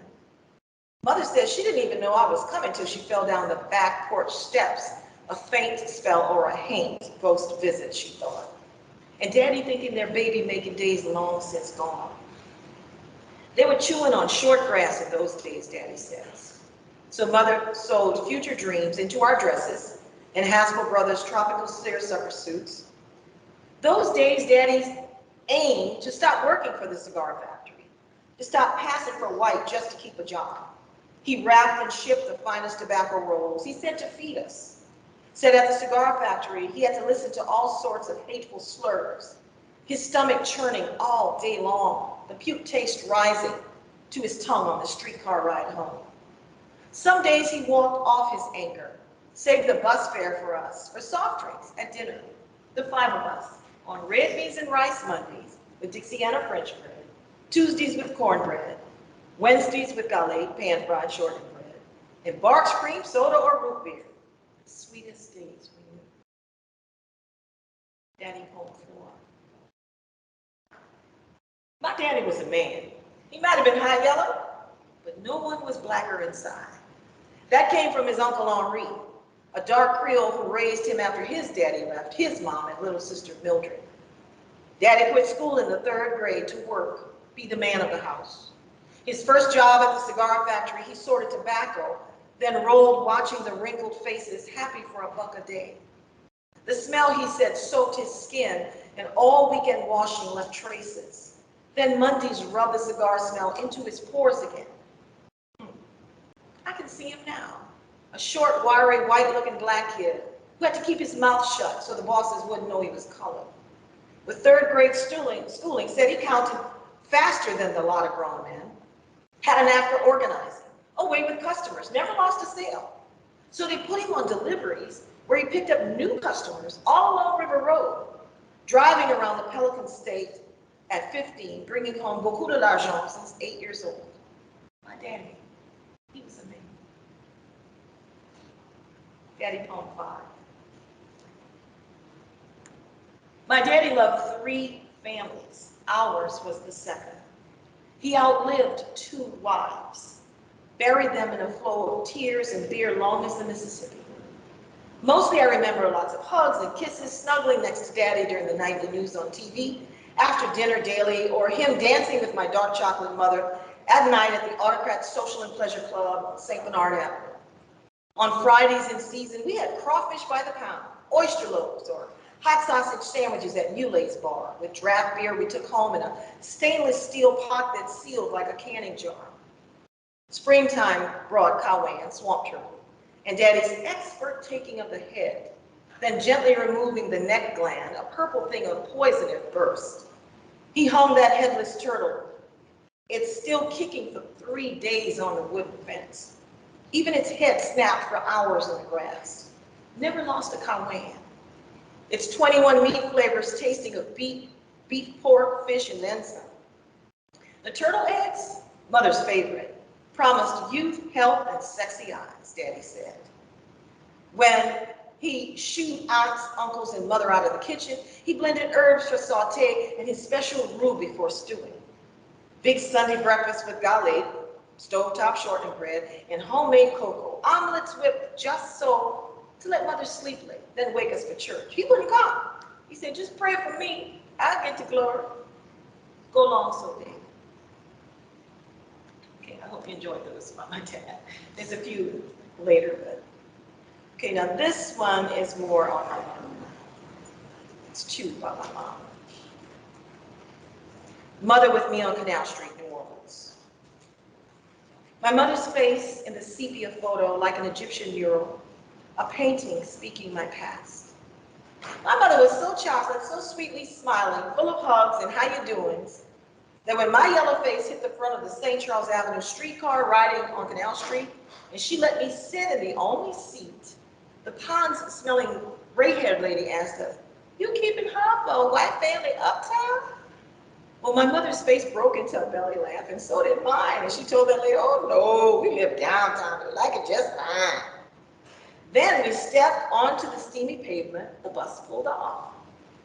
Mother says she didn't even know I was coming till she fell down the back porch steps. A faint spell or a haint ghost visit, she thought. And Daddy thinking their baby-making days long since gone. They were chewing on short grass in those days, Daddy says. So Mother sewed future dreams into our dresses and Haskell Brothers' tropical seersucker suits. Those days, Daddy's aimed to stop working for the cigar factory, to stop passing for white just to keep a job. He wrapped and shipped the finest tobacco rolls. He said to feed us. Said at the cigar factory, he had to listen to all sorts of hateful slurs. His stomach churning all day long, the puke taste rising to his tongue on the streetcar ride home. Some days he walked off his anger, saved the bus fare for us, for soft drinks at dinner, the five of us, on red beans and rice Mondays with Dixiana French bread, Tuesdays with cornbread, Wednesdays with galette, pan-fried shortening bread, and Barks cream soda or root beer. The sweetest days we knew. Daddy Poem 4. My daddy was a man. He might have been high yellow, but no one was blacker inside. That came from his Uncle Henri, a dark Creole who raised him after his daddy left his mom and little sister Mildred. Daddy quit school in the 3rd grade to work, be the man of the house. His first job at the cigar factory, he sorted tobacco, then rolled watching the wrinkled faces, happy for a buck a day. The smell, he said, soaked his skin, and all weekend washing left traces. Then Mondays rubbed the cigar smell into his pores again. I can see him now, a short, wiry, white-looking black kid who had to keep his mouth shut so the bosses wouldn't know he was colored. With 3rd grade schooling, said he counted faster than the lot of grown men, had a knack for organizing, away with customers, never lost a sale. So they put him on deliveries where he picked up new customers all along River Road, driving around the Pelican State at 15, bringing home beaucoup de l'argent since 8 years old. My daddy, he was a man. Daddy Poem 5. My daddy loved 3 families. Ours was the 2nd. He outlived 2 wives, buried them in a flow of tears and beer long as the Mississippi. Mostly I remember lots of hugs and kisses, snuggling next to Daddy during the nightly news on TV, after dinner daily, or him dancing with my dark chocolate mother at night at the Autocrat Social and Pleasure Club on St. Bernard Avenue. On Fridays in season, we had crawfish by the pound, oyster loaves, or hot sausage sandwiches at Mulay's bar with draft beer we took home in a stainless steel pot that sealed like a canning jar. Springtime brought Kawe and swamp turtle, and Daddy's expert taking of the head, then gently removing the neck gland, a purple thing of poison if burst. He hung that headless turtle. It's still kicking for 3 days on the wooden fence. Even its head snapped for hours in the grass. Never lost a Kawan. Its 21 meat flavors tasting of beef, pork, fish, and then some. The turtle eggs, Mother's favorite, promised youth, health, and sexy eyes, Daddy said. When he shooed aunts, uncles, and Mother out of the kitchen, he blended herbs for saute and his special roux before stewing. Big Sunday breakfast with galette, stovetop shortening bread, and homemade cocoa, omelets whipped just so to let Mother sleep late, then wake us for church. He wouldn't come. He said, just pray for me. I'll get to glory. Go long so big. Okay, I hope you enjoyed those about my dad. There's a few later, but. Okay, now this one is more on my mom. It's 2 about my mom. Mother with me on Canal Street, New Orleans. My mother's face in the sepia photo like an Egyptian mural, a painting speaking my past. My mother was so chocolate, so sweetly smiling, full of hugs and how you doings. that when my yellow face hit the front of the St. Charles Avenue streetcar riding on Canal Street, and she let me sit in the only seat, the pond-smelling gray-haired lady asked us, "You keeping hot for a white family uptown?" Well, my mother's face broke into a belly laugh, and so did mine. And she told that lady, "Oh no, we live downtown, we like it just fine." Then we stepped onto the steamy pavement, the bus pulled off.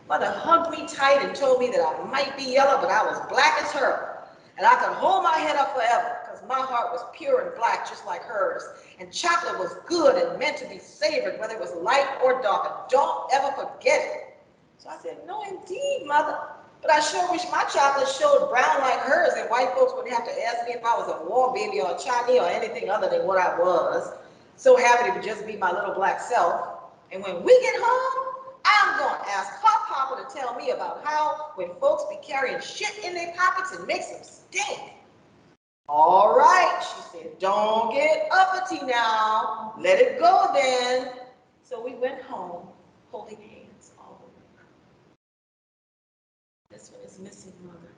Mother hugged me tight and told me that I might be yellow, but I was black as her. And I could hold my head up forever, because my heart was pure and black, just like hers. And chocolate was good and meant to be savored, whether it was light or dark. And don't ever forget it. So I said, "No, indeed, Mother. But I sure wish my chocolate showed brown like hers, and white folks wouldn't have to ask me if I was a war baby or a Chinese or anything other than what I was. So happy to just be my little black self. And when we get home, I'm going to ask her papa to tell me about how when folks be carrying shit in their pockets, it makes them stink." "All right," she said, "don't get uppity now. Let it go then." So we went home holding hands all the way. This one is missing Mother.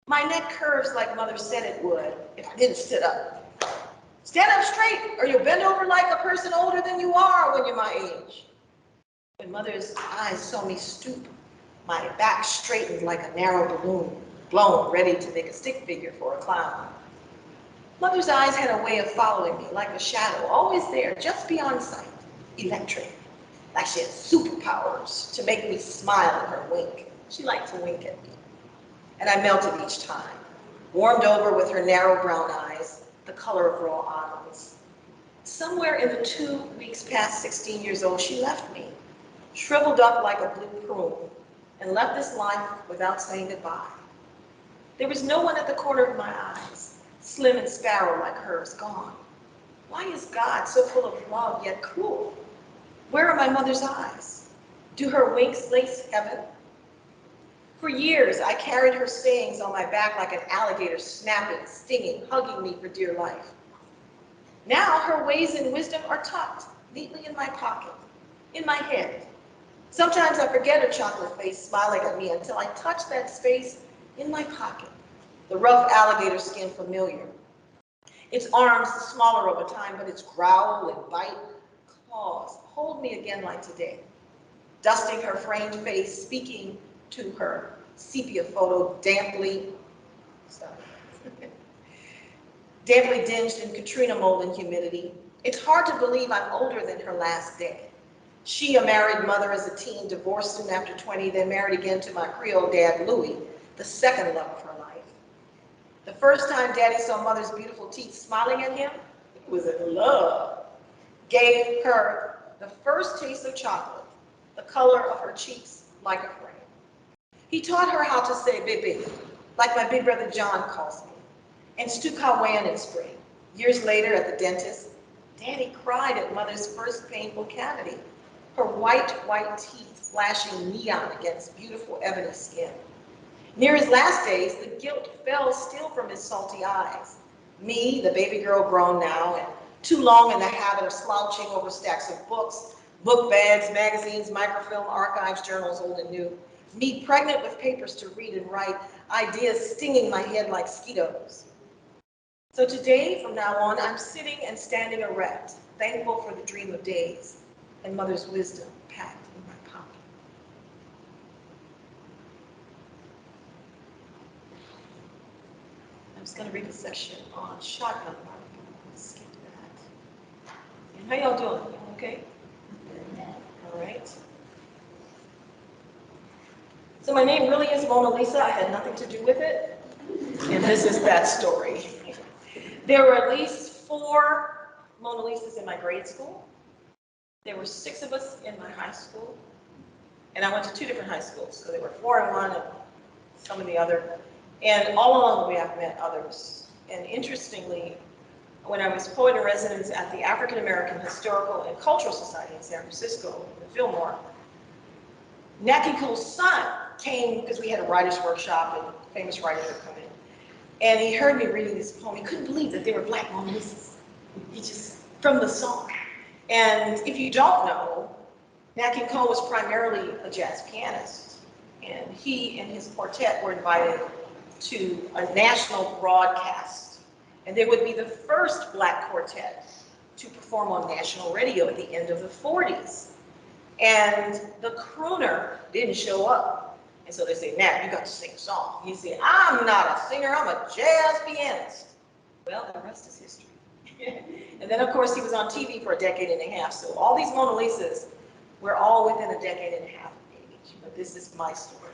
My neck curves like Mother said it would if I didn't sit up. Stand up straight, or you'll bend over like a person older than you are when you're my age. When Mother's eyes saw me stoop, my back straightened like a narrow balloon, blown, ready to make a stick figure for a clown. Mother's eyes had a way of following me like a shadow, always there, just beyond sight, electric, like she had superpowers to make me smile at her wink. She liked to wink at me. And I melted each time, warmed over with her narrow brown eyes, the color of raw almonds. Somewhere in the 2 weeks past 16 years old, she left me, shriveled up like a blue prune, and left this life without saying goodbye. There was no one at the corner of my eyes, slim and sparrow like hers, gone. Why is God so full of love yet cruel? Where are my mother's eyes? Do her winks lace heaven? For years, I carried her sayings on my back like an alligator, snapping, stinging, hugging me for dear life. Now her ways and wisdom are tucked neatly in my pocket, in my head. Sometimes I forget her chocolate face smiling at me until I touch that space in my pocket, the rough alligator skin familiar. Its arms smaller over time, but its growl and bite, claws, hold me again like today. Dusting her framed face, speaking to her sepia photo damply dinged in Katrina mold and humidity. It's hard to believe I'm older than her last day. She, a married mother as a teen, divorced soon after 20, then married again to my Creole dad, Louis, the second love of her life. The first time Daddy saw Mother's beautiful teeth smiling at him, he was in love. Gave her the first taste of chocolate, the color of her cheeks like a frame. He taught her how to say "baby," like my big brother John calls me, and "Stukawan" in spring. Years later at the dentist, Daddy cried at Mother's first painful cavity, her white teeth flashing neon against beautiful ebony skin. Near his last days, the guilt fell still from his salty eyes. Me, the baby girl grown now, and too long in the habit of slouching over stacks of books, book bags, magazines, microfilm, archives, journals, old and new. Me pregnant with papers to read and write, ideas stinging my head like mosquitoes. So today, from now on, I'm sitting and standing erect, thankful for the dream of days and Mother's wisdom packed in my pocket. I'm just going to read a section on shotgun marking. Skip that. And how y'all doing? You okay? All right. So my name really is Mona Lisa. I had nothing to do with it. And this is that story. There were at least 4 Mona Lisas in my grade school. There were 6 of us in my high school. And I went to 2 different high schools. So there were 4 in one and some in the other. And all along the way, I've met others. And interestingly, when I was poet in residence at the African American Historical and Cultural Society in San Francisco, in the Fillmore, Nat King Cole's son came because we had a writer's workshop and famous writers would come in. And he heard me reading this poem. He couldn't believe that they were Black Mona Lisas. He just, from the song. And if you don't know, Nat King Cole was primarily a jazz pianist. And he and his quartet were invited to a national broadcast. And they would be the first black quartet to perform on national radio at the end of the 40s. And the crooner didn't show up. And so they say, Nat, you got to sing a song. He said, I'm not a singer, I'm a jazz pianist. Well, the rest is history. And then, of course, he was on TV for a decade and a half. So all these Mona Lisas were all within a decade and a half of age. But this is my story.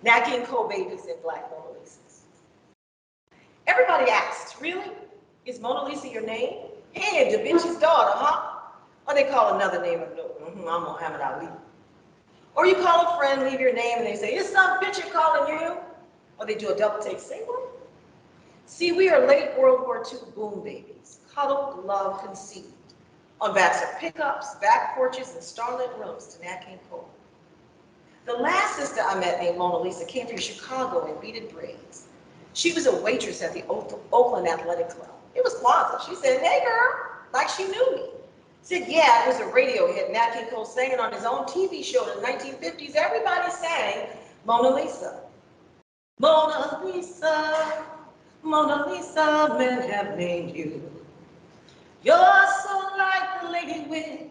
Nat King Cole babies and black Mona Lisas. Everybody asks, really? Is Mona Lisa your name? Hey, Da Vinci's daughter, huh? Or they call another name of note. I'm Muhammad Ali. Or you call a friend, leave your name, and they say, it's some bitch calling you. Or they do a double take, say what? See, we are late World War II boom babies, cuddled, loved, conceived, on backs of pickups, back porches, and starlit rooms to Nat King Cole. The last sister I met named Mona Lisa came from Chicago in beaded braids. She was a waitress at the Oakland Athletic Club. It was Kwanzaa. She said, hey girl, like she knew me. Said, yeah, it was a radio hit. Nat King Cole sang it on his own TV show in the 1950s. Everybody sang Mona Lisa. Mona Lisa, Mona Lisa, men have named you. You're so like the lady with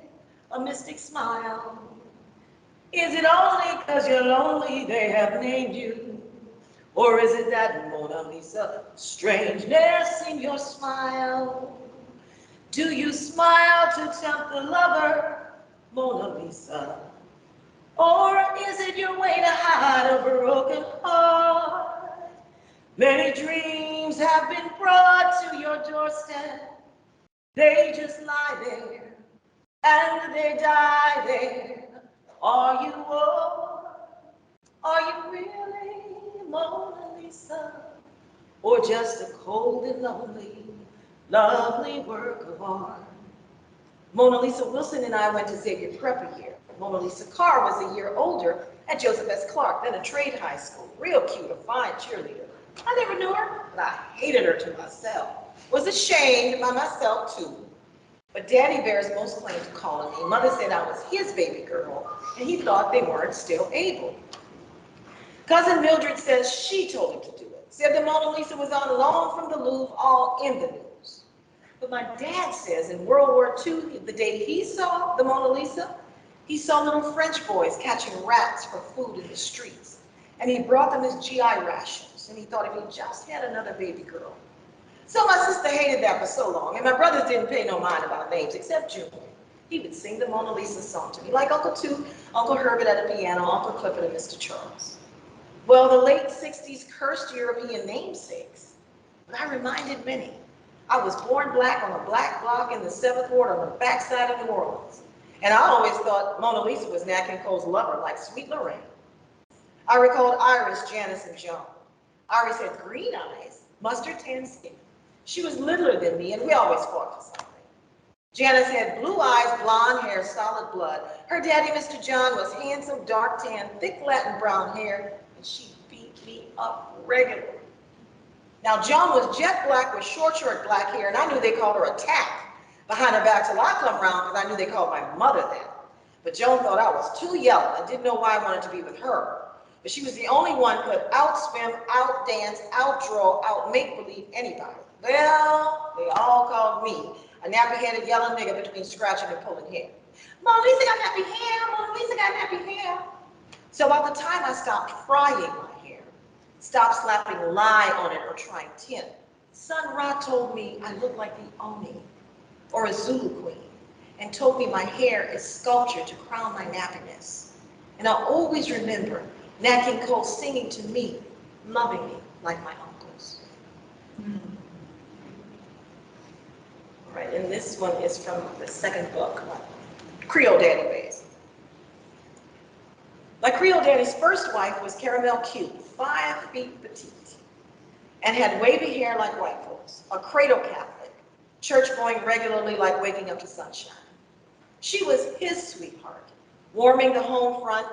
a mystic smile. Is it only because you're lonely they have named you? Or is it that Mona Lisa strangeness in your smile? Do you smile to tempt the lover, Mona Lisa? Or is it your way to hide a broken heart? Many dreams have been brought to your doorstep. They just lie there and they die there. Are you really Mona Lisa? Or just a cold and lonely, lovely work of art? Mona Lisa Wilson and I went to Xavier Prep a year. Mona Lisa Carr was a year older at Joseph S. Clark, then a trade high school. Real cute, a fine cheerleader. I never knew her, but I hated her to myself. Was ashamed by myself too. But Daddy bears most claim to calling me. Mother said I was his baby girl, and he thought they weren't still able. Cousin Mildred says she told him to do it. Said the Mona Lisa was on loan from the Louvre, all in the news. But my dad says in World War II, the day he saw the Mona Lisa, he saw little French boys catching rats for food in the streets. And he brought them his GI rations. And he thought if he just had another baby girl. So my sister hated that for so long. And my brothers didn't pay no mind about names, except Junior. He would sing the Mona Lisa song to me, like Uncle Toot, Uncle Herbert at a piano, Uncle Clifford, and Mr. Charles. Well, the late 60s cursed European namesakes. But I reminded many. I was born black on a black block in the 7th Ward on the backside of New Orleans. And I always thought Mona Lisa was Nat King Cole's lover, like Sweet Lorraine. I recalled Iris, Janice, and Joan. Iris had green eyes, mustard tan skin. She was littler than me, and we always fought for something. Janice had blue eyes, blonde hair, solid blood. Her daddy, Mr. John, was handsome, dark tan, thick Latin brown hair, and she beat me up regularly. Now, Joan was jet black with short black hair, and I knew they called her a tack behind her back till I come around because I knew they called my mother that. But Joan thought I was too yellow and didn't know why I wanted to be with her. But she was the only one who could out-swim, out-dance, out-draw, out-make-believe anybody. Well, they all called me a nappy-headed yellow nigger between scratching and pulling hair. Mona Lisa got nappy hair, Mona Lisa got nappy hair. So by the time I stopped frying my hair, stopped slapping lye on it or trying tint, Sun Ra told me I looked like the Oni or a Zulu queen and told me my hair is sculpture to crown my nappiness. And I'll always remember Nat King Cole singing to me, loving me like my uncles. All right, and this one is from the second book, Creole Daddy Ways. My Creole Daddy's first wife was Caramel Q, 5 feet petite, and had wavy hair like white folks, a cradle Catholic, church going regularly like waking up to sunshine. She was his sweetheart, warming the home front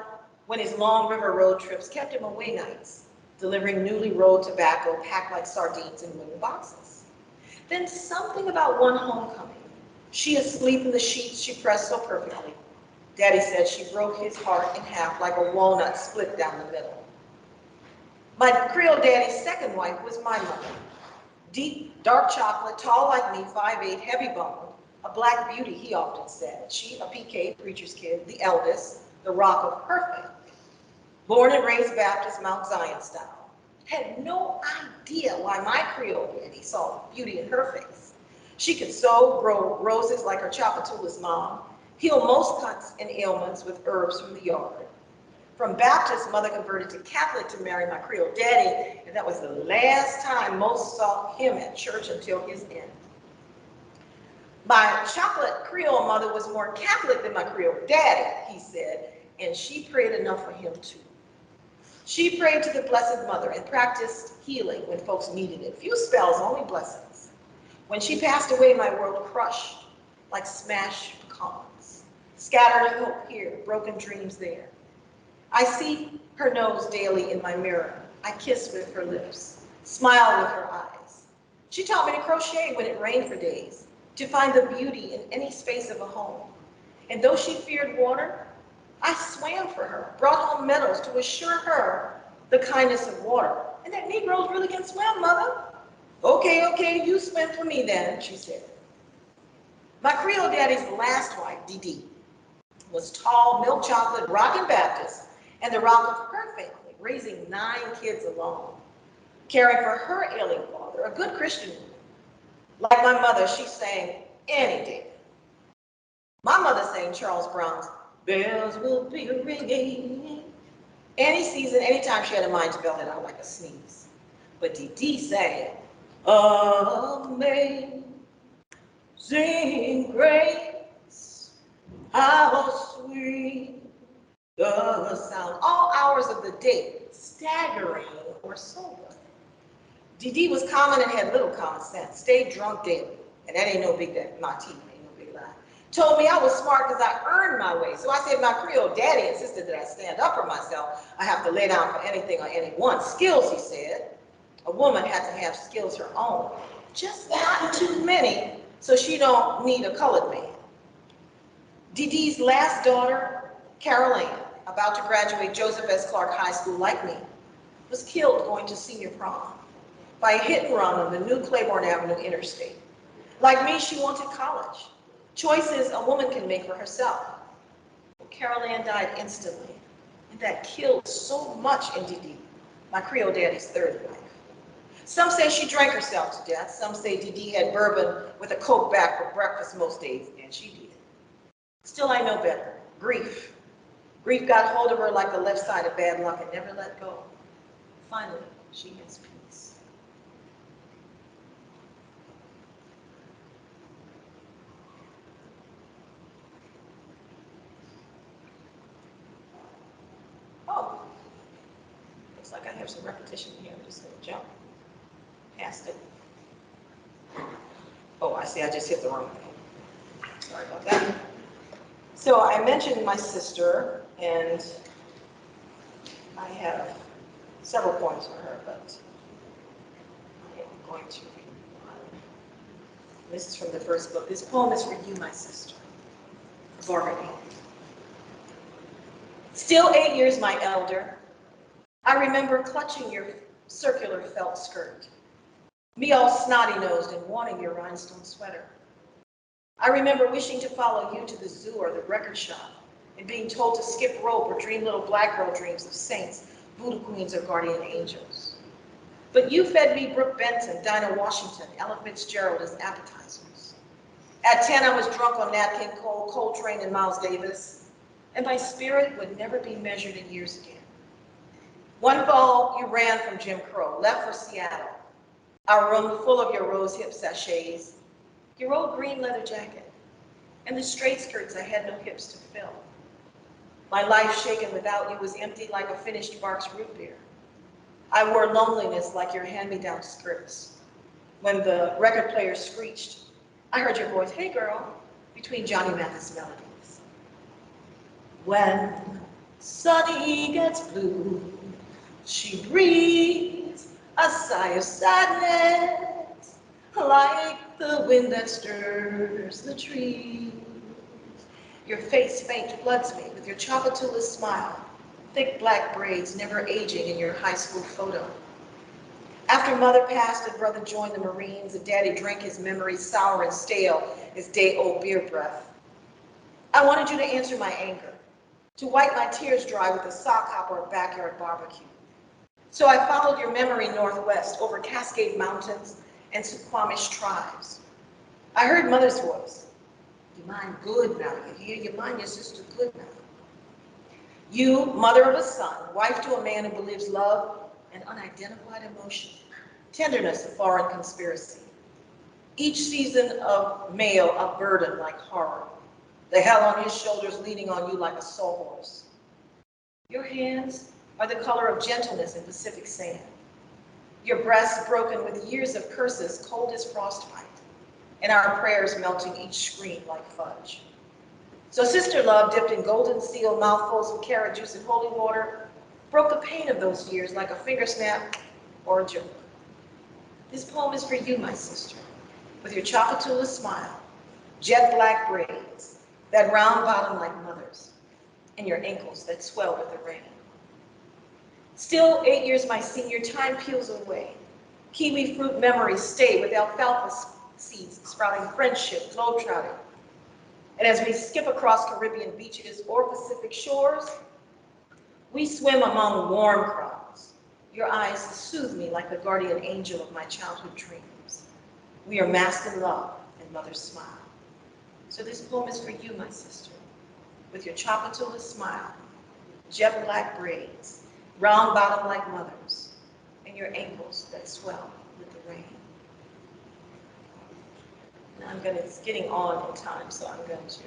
when his long river road trips kept him away nights, delivering newly rolled tobacco packed like sardines in wooden boxes. Then something about one homecoming, she asleep in the sheets she pressed so perfectly, Daddy said she broke his heart in half like a walnut split down the middle. My Creole daddy's second wife was my mother. Deep, dark chocolate, tall like me, 5'8", heavy boned, a black beauty, he often said. She, a PK, preacher's kid, the eldest, the rock of her family. Born and raised Baptist, Mount Zion style. Had no idea why my Creole daddy saw beauty in her face. She could sew, grow roses like her Chapatula's mom, heal most cuts and ailments with herbs from the yard. From Baptist, mother converted to Catholic to marry my Creole daddy, and that was the last time most saw him at church until his end. My chocolate Creole mother was more Catholic than my Creole daddy, he said, and she prayed enough for him too. She prayed to the Blessed Mother and practiced healing when folks needed it. Few spells, only blessings. When she passed away, my world crushed like smashed pecans. Scattered hope here, broken dreams there. I see her nose daily in my mirror. I kiss with her lips, smile with her eyes. She taught me to crochet when it rained for days, to find the beauty in any space of a home. And though she feared water, I swam for her, brought home medals to assure her the kindness of water. And that Negroes really can swim, mother. Okay, you swim for me then, she said. My Creole daddy's last wife, Dee Dee, was tall, milk chocolate, rockin' Baptist, and the rock of her family, raising 9 kids alone, caring for her ailing father, a good Christian woman. Like my mother, she sang any day. My mother sang Charles Brown's Bells Will Be Ringing. Any season, anytime she had a mind to belt it out like a sneeze. But Dee Dee sang, Amazing Grace, how sweet the sound. All hours of the day, staggering or sober. Dee Dee was common and had little common sense, stayed drunk daily. And that ain't no big martini, ain't no big lie. Told me I was smart because I earned my way. So I said my Creole daddy insisted that I stand up for myself. I have to lay down for anything or anyone. Skills, he said. A woman had to have skills her own. Just not too many, so she don't need a colored man. Dee Dee's last daughter, Carol Ann, about to graduate Joseph S. Clark High School like me, was killed going to senior prom by a hit and run on the new Claiborne Avenue interstate. Like me, she wanted college. Choices a woman can make for herself. Carol Ann died instantly, and that killed so much in Dee Dee, my Creole daddy's third wife. Some say she drank herself to death. Some say Dee Dee had bourbon with a Coke back for breakfast most days, and she did. Still, I know better. Grief. Grief got hold of her like the left side of bad luck and never let go. Finally, she has peace. Oh, looks like I have some repetition here. I'm just going to jump past it. Oh, I see, I just hit the wrong thing. Sorry about that. So I mentioned my sister, and I have several poems for her, but I am going to read one. This is from the first book. This poem is for you, my sister, Varnado. Still 8 years my elder, I remember clutching your circular felt skirt, me all snotty-nosed and wanting your rhinestone sweater. I remember wishing to follow you to the zoo or the record shop and being told to skip rope or dream little black girl dreams of saints, voodoo queens, or guardian angels. But you fed me Brooke Benton, Dinah Washington, Ella Fitzgerald as appetizers. At 10, I was drunk on Nat King Cole, Coltrane, and Miles Davis, and my spirit would never be measured in years again. One fall, you ran from Jim Crow, left for Seattle, our room full of your rose hip sachets, your old green leather jacket, and the straight skirts I had no hips to fill. My life shaken without you was empty like a finished Barks root beer. I wore loneliness like your hand-me-down scripts. When the record player screeched, I heard your voice, hey girl, between Johnny Mathis melodies. When Sunny gets blue, she breathes a sigh of sadness, like the wind that stirs the trees. Your face faint floods me with your Chapatula smile, thick black braids never aging in your high school photo. After mother passed and brother joined the Marines and daddy drank his memories sour and stale as day-old beer breath, I wanted you to answer my anger, to wipe my tears dry with a sock hop or a backyard barbecue. So I followed your memory northwest over Cascade Mountains and Suquamish tribes. I heard mother's voice. You mind good now, you hear? You mind your sister good now. You, mother of a son, wife to a man who believes love and unidentified emotion, tenderness a foreign conspiracy. Each season of male a burden like horror, the hell on his shoulders leaning on you like a sawhorse. Your hands are the color of gentleness in Pacific sand. Your breasts broken with years of curses cold as frostbite, and our prayers melting each scream like fudge. So sister love dipped in golden seal mouthfuls of carrot juice and holy water broke the pain of those years like a finger snap or a joke. This poem is for you, my sister, with your Chapatula smile, jet black braids, that round bottom like mother's, and your ankles that swell with the rain. Still 8 years my senior, time peels away. Kiwi fruit memories stay with alfalfa seeds sprouting friendship, globetrotting. And as we skip across Caribbean beaches or Pacific shores, we swim among warm crowds. Your eyes soothe me like the guardian angel of my childhood dreams. We are masked in love and mother's smile. So this poem is for you, my sister, with your Chapatula smile, jet black braids, round bottom like mother's, and your ankles that swell with the rain. Now it's getting on in time, so I'm going to,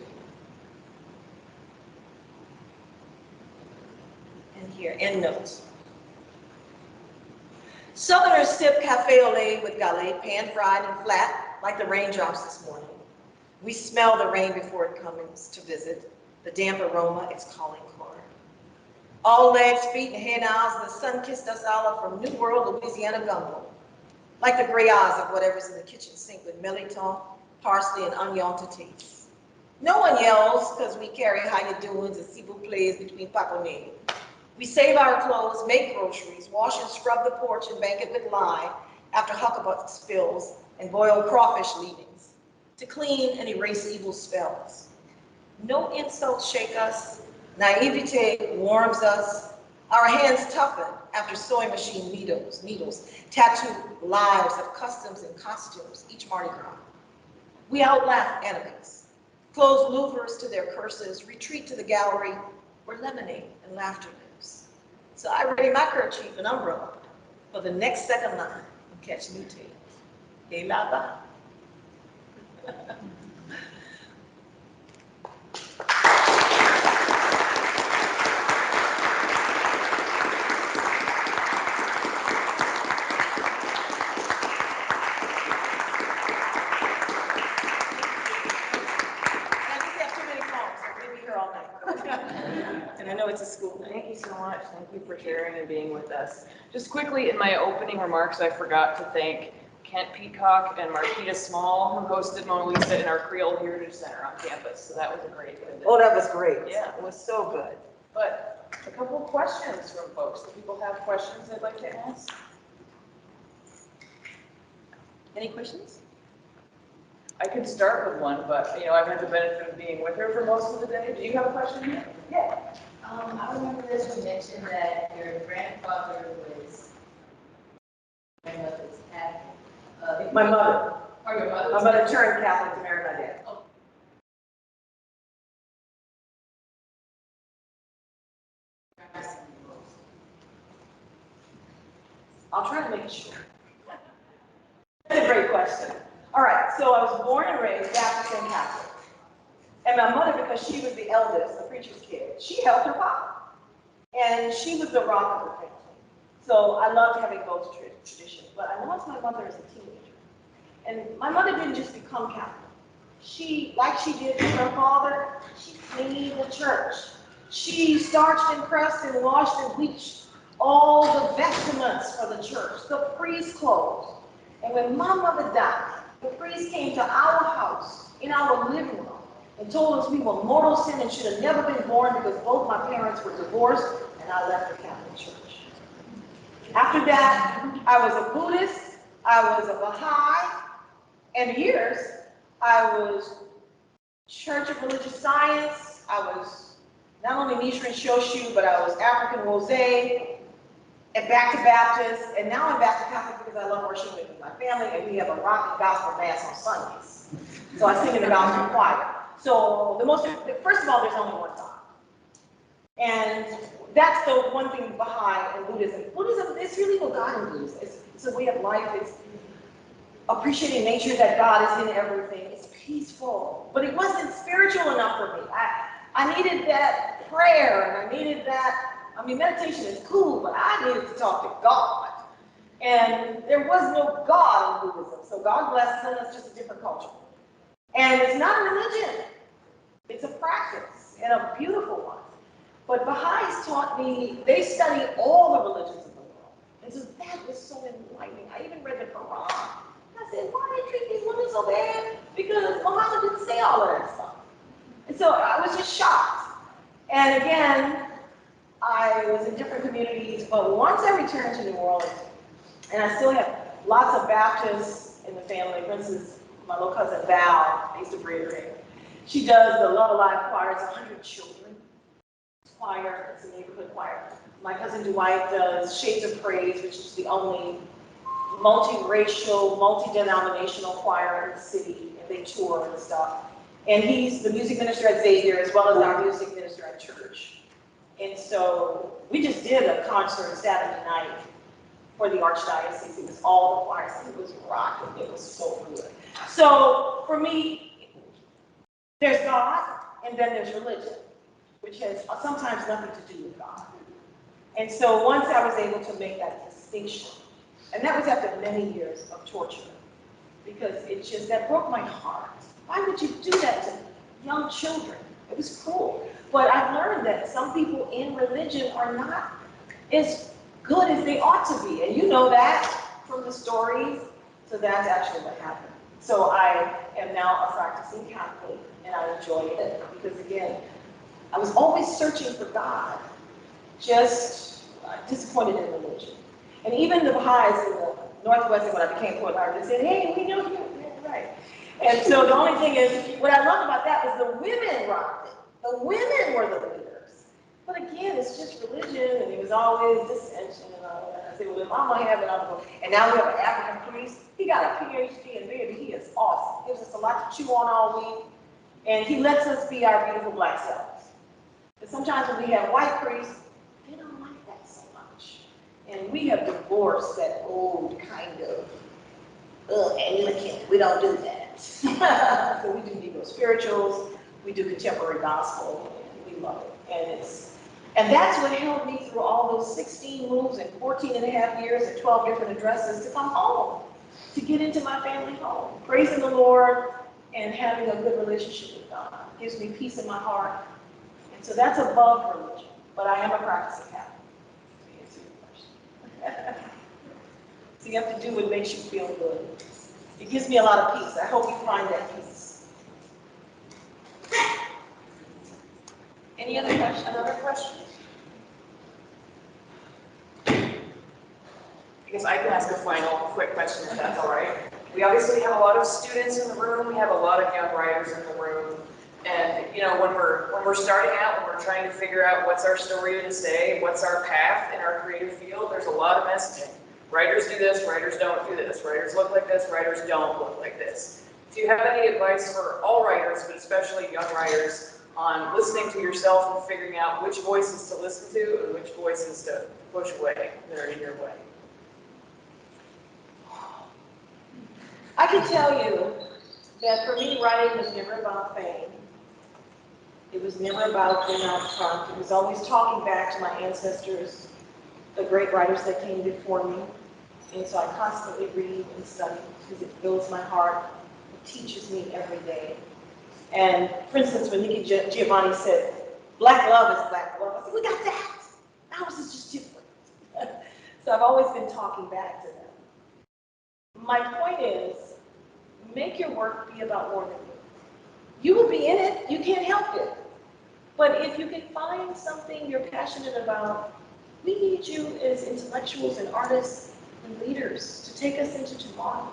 and here, end notes. Southerners sip cafe au lait with galette, pan-fried and flat, like the raindrops this morning. We smell the rain before it comes to visit, the damp aroma, its calling chord. All legs, feet, and head eyes, the sun kissed us all from New World, Louisiana gumbo, like the gray eyes of whatever's in the kitchen sink with melitone, parsley, and onion to taste. No one yells because we carry how you doings and s'il vous plaît between paponés. We save our clothes, make groceries, wash and scrub the porch and bank it with lye after hucklebuck spills and boiled crawfish leavings to clean and erase evil spells. No insults shake us, naivete warms us, our hands toughen after sewing machine needles tattoo lives of customs and costumes each Mardi Gras. We outlaugh enemies, close louvers to their curses, retreat to the gallery where lemonade and laughter lives. So I ready my kerchief and umbrella for the next second line and catch new tales. Et là-bas. And I know it's a school night. Thank you so much. Thank you for sharing and being with us. Just quickly, in my opening remarks, I forgot to thank Kent Peacock and Marquita Small, who hosted Mona Lisa in our Creole Heritage Center on campus. So that was a great event. Oh, that was great. Yeah. It was so good. But a couple of questions from folks. Do people have questions they'd like to ask? Any questions? I could start with one, but I've had the benefit of being with her for most of the day. Do you have a question? Yeah. I remember this, you mentioned that your grandfather was grandmother's Catholic. My mother. Or your mother. My mother turned Catholic to marry my dad. Oh. I'll try to make it short. That's a great question. All right, so I was born and raised Baptist and Catholic. And my mother, because she was the eldest, the preacher's kid, she held her pop. And she was the rock of the family. So I loved having both traditions. But I lost my mother as a teenager. And my mother didn't just become Catholic. She, like she did with her father, she cleaned the church. She starched and pressed and washed and bleached all the vestments for the church, the priest's clothes. And when my mother died, the priest came to our house in our living room and told us we were mortal sin and should have never been born because both my parents were divorced and I left the Catholic Church. After that, I was a Buddhist, I was a Baha'i, and years, I was Church of Religious Science, I was not only Nichiren Shoshu, but I was African Rose, and back to Baptist, and now I'm back to Catholic because I love worshiping with my family, and we have a rock and gospel mass on Sundays. So I sing in the gospel choir. So first of all, there's only one God. And that's the one thing behind in Buddhism. Buddhism is really what God in Buddhism. It's a way of life. It's appreciating nature, that God is in everything. It's peaceful. But it wasn't spiritual enough for me. I needed that prayer, and I needed that. I mean, meditation is cool, but I needed to talk to God. And there was no God in Buddhism. So God bless them, it's just a different culture. And it's not a religion. It's a practice, and a beautiful one. But Baha'is taught me, they study all the religions of the world. And so that was so enlightening. I even read the Quran. I said, why do they treat these women so bad? Because Muhammad didn't say all of that stuff. And so I was just shocked. And again, I was in different communities, but once I returned to New Orleans, and I still have lots of Baptists in the family. For instance, my little cousin Val, I used to braid her hair. She does the Love Alive choir. It's 100 children choir. It's a neighborhood choir. My cousin Dwight does Shades of Praise, which is the only multiracial, multi-denominational choir in the city, and they tour and stuff. And he's the music minister at Xavier, as well as our music minister at church. And so we just did a concert Saturday night for the Archdiocese. It was all the choirs. It was rocking. It was so good. So for me, there's God, and then there's religion, which has sometimes nothing to do with God. And so once I was able to make that distinction, and that was after many years of torture, because that broke my heart. Why would you do that to young children? It was cruel. But I've learned that some people in religion are not as good as they ought to be. And you know that from the stories. So that's actually what happened. So I am now a practicing Catholic, and I enjoy it because, again, I was always searching for God, just disappointed in religion. And even the Baha'is in the Northwestern, when I became court lawyer, they said, hey, we know you. Yeah, right. And so the only thing is, what I loved about that was the women rocked it. The women were the leaders. But again, it's just religion, and there was always dissension and all that. I said, well, if I'm going to have it, I'm going to. And now we have an African priest. He got a PhD, and baby, he is awesome. Gives us a lot to chew on all week. And he lets us be our beautiful black selves. But sometimes when we have white priests, they don't like that so much. And we have divorced that old kind of Anglican. We don't do that. So we do Negro spirituals, we do contemporary gospel, and we love it. And that's what held me through all those 16 moves and 14 and a half years and 12 different addresses to come home, to get into my family home, praising the Lord and having a good relationship with God. It gives me peace in my heart. And so that's above religion, but I am a practicing Catholic, to answer your question. So you have to do what makes you feel good. It gives me a lot of peace. I hope you find that peace. Any other questions? Another question? I guess I can ask a final quick question if that's all right. We obviously have a lot of students in the room. We have a lot of young writers in the room. And you know, when we're starting out, when we're trying to figure out what's our story to say, what's our path in our creative field, there's a lot of messaging. Writers do this, writers don't do this. Writers look like this, writers don't look like this. Do you have any advice for all writers, but especially young writers, on listening to yourself and figuring out which voices to listen to and which voices to push away that are in your way? I can tell you that for me, writing was never about fame. It was never about being out front. It was always talking back to my ancestors, the great writers that came before me. And so I constantly read and study because it fills my heart. It teaches me every day. And for instance, when Nikki Giovanni said, black love is black love, I said, we got that. Ours is just different. So I've always been talking back to them. My point is, make your work be about more than you. You will be in it, you can't help it. But if you can find something you're passionate about, we need you as intellectuals and artists and leaders to take us into tomorrow.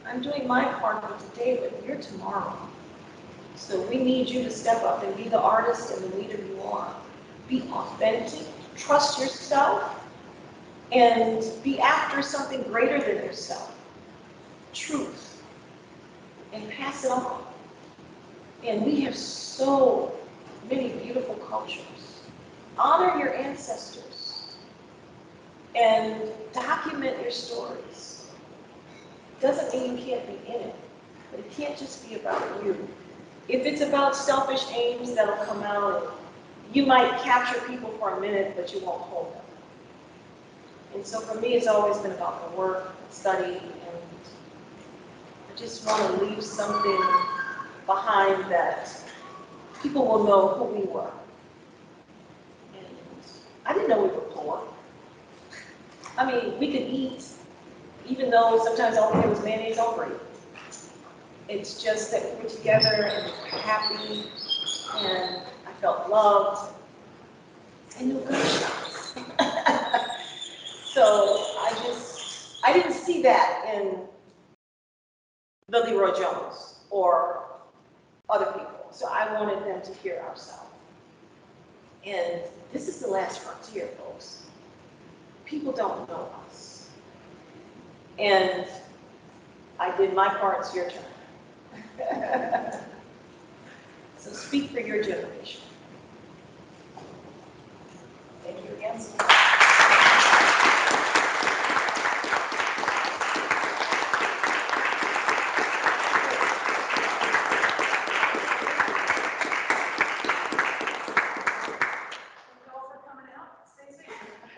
I'm doing my part of it today, but you're tomorrow. So we need you to step up and be the artist and the leader you are. Be authentic, trust yourself, and be after something greater than yourself. Truth. And pass it on. And we have so many beautiful cultures. Honor your ancestors and document your stories. Doesn't mean you can't be in it, but it can't just be about you. If it's about selfish aims that'll come out, you might capture people for a minute, but you won't hold them. And so for me, it's always been about the work, study, and I just want to leave something behind that people will know who we were. And I didn't know we were poor. I mean, we could eat, even though sometimes all we did was mayonnaise on bread. It's just that we were together and we were happy, and I felt loved, and no gunshots. So I didn't see that in the Leroy Jones or other people. So I wanted them to hear ourselves. And this is the last frontier, folks. People don't know us. And I did my part, it's your turn. So speak for your generation. Thank you again.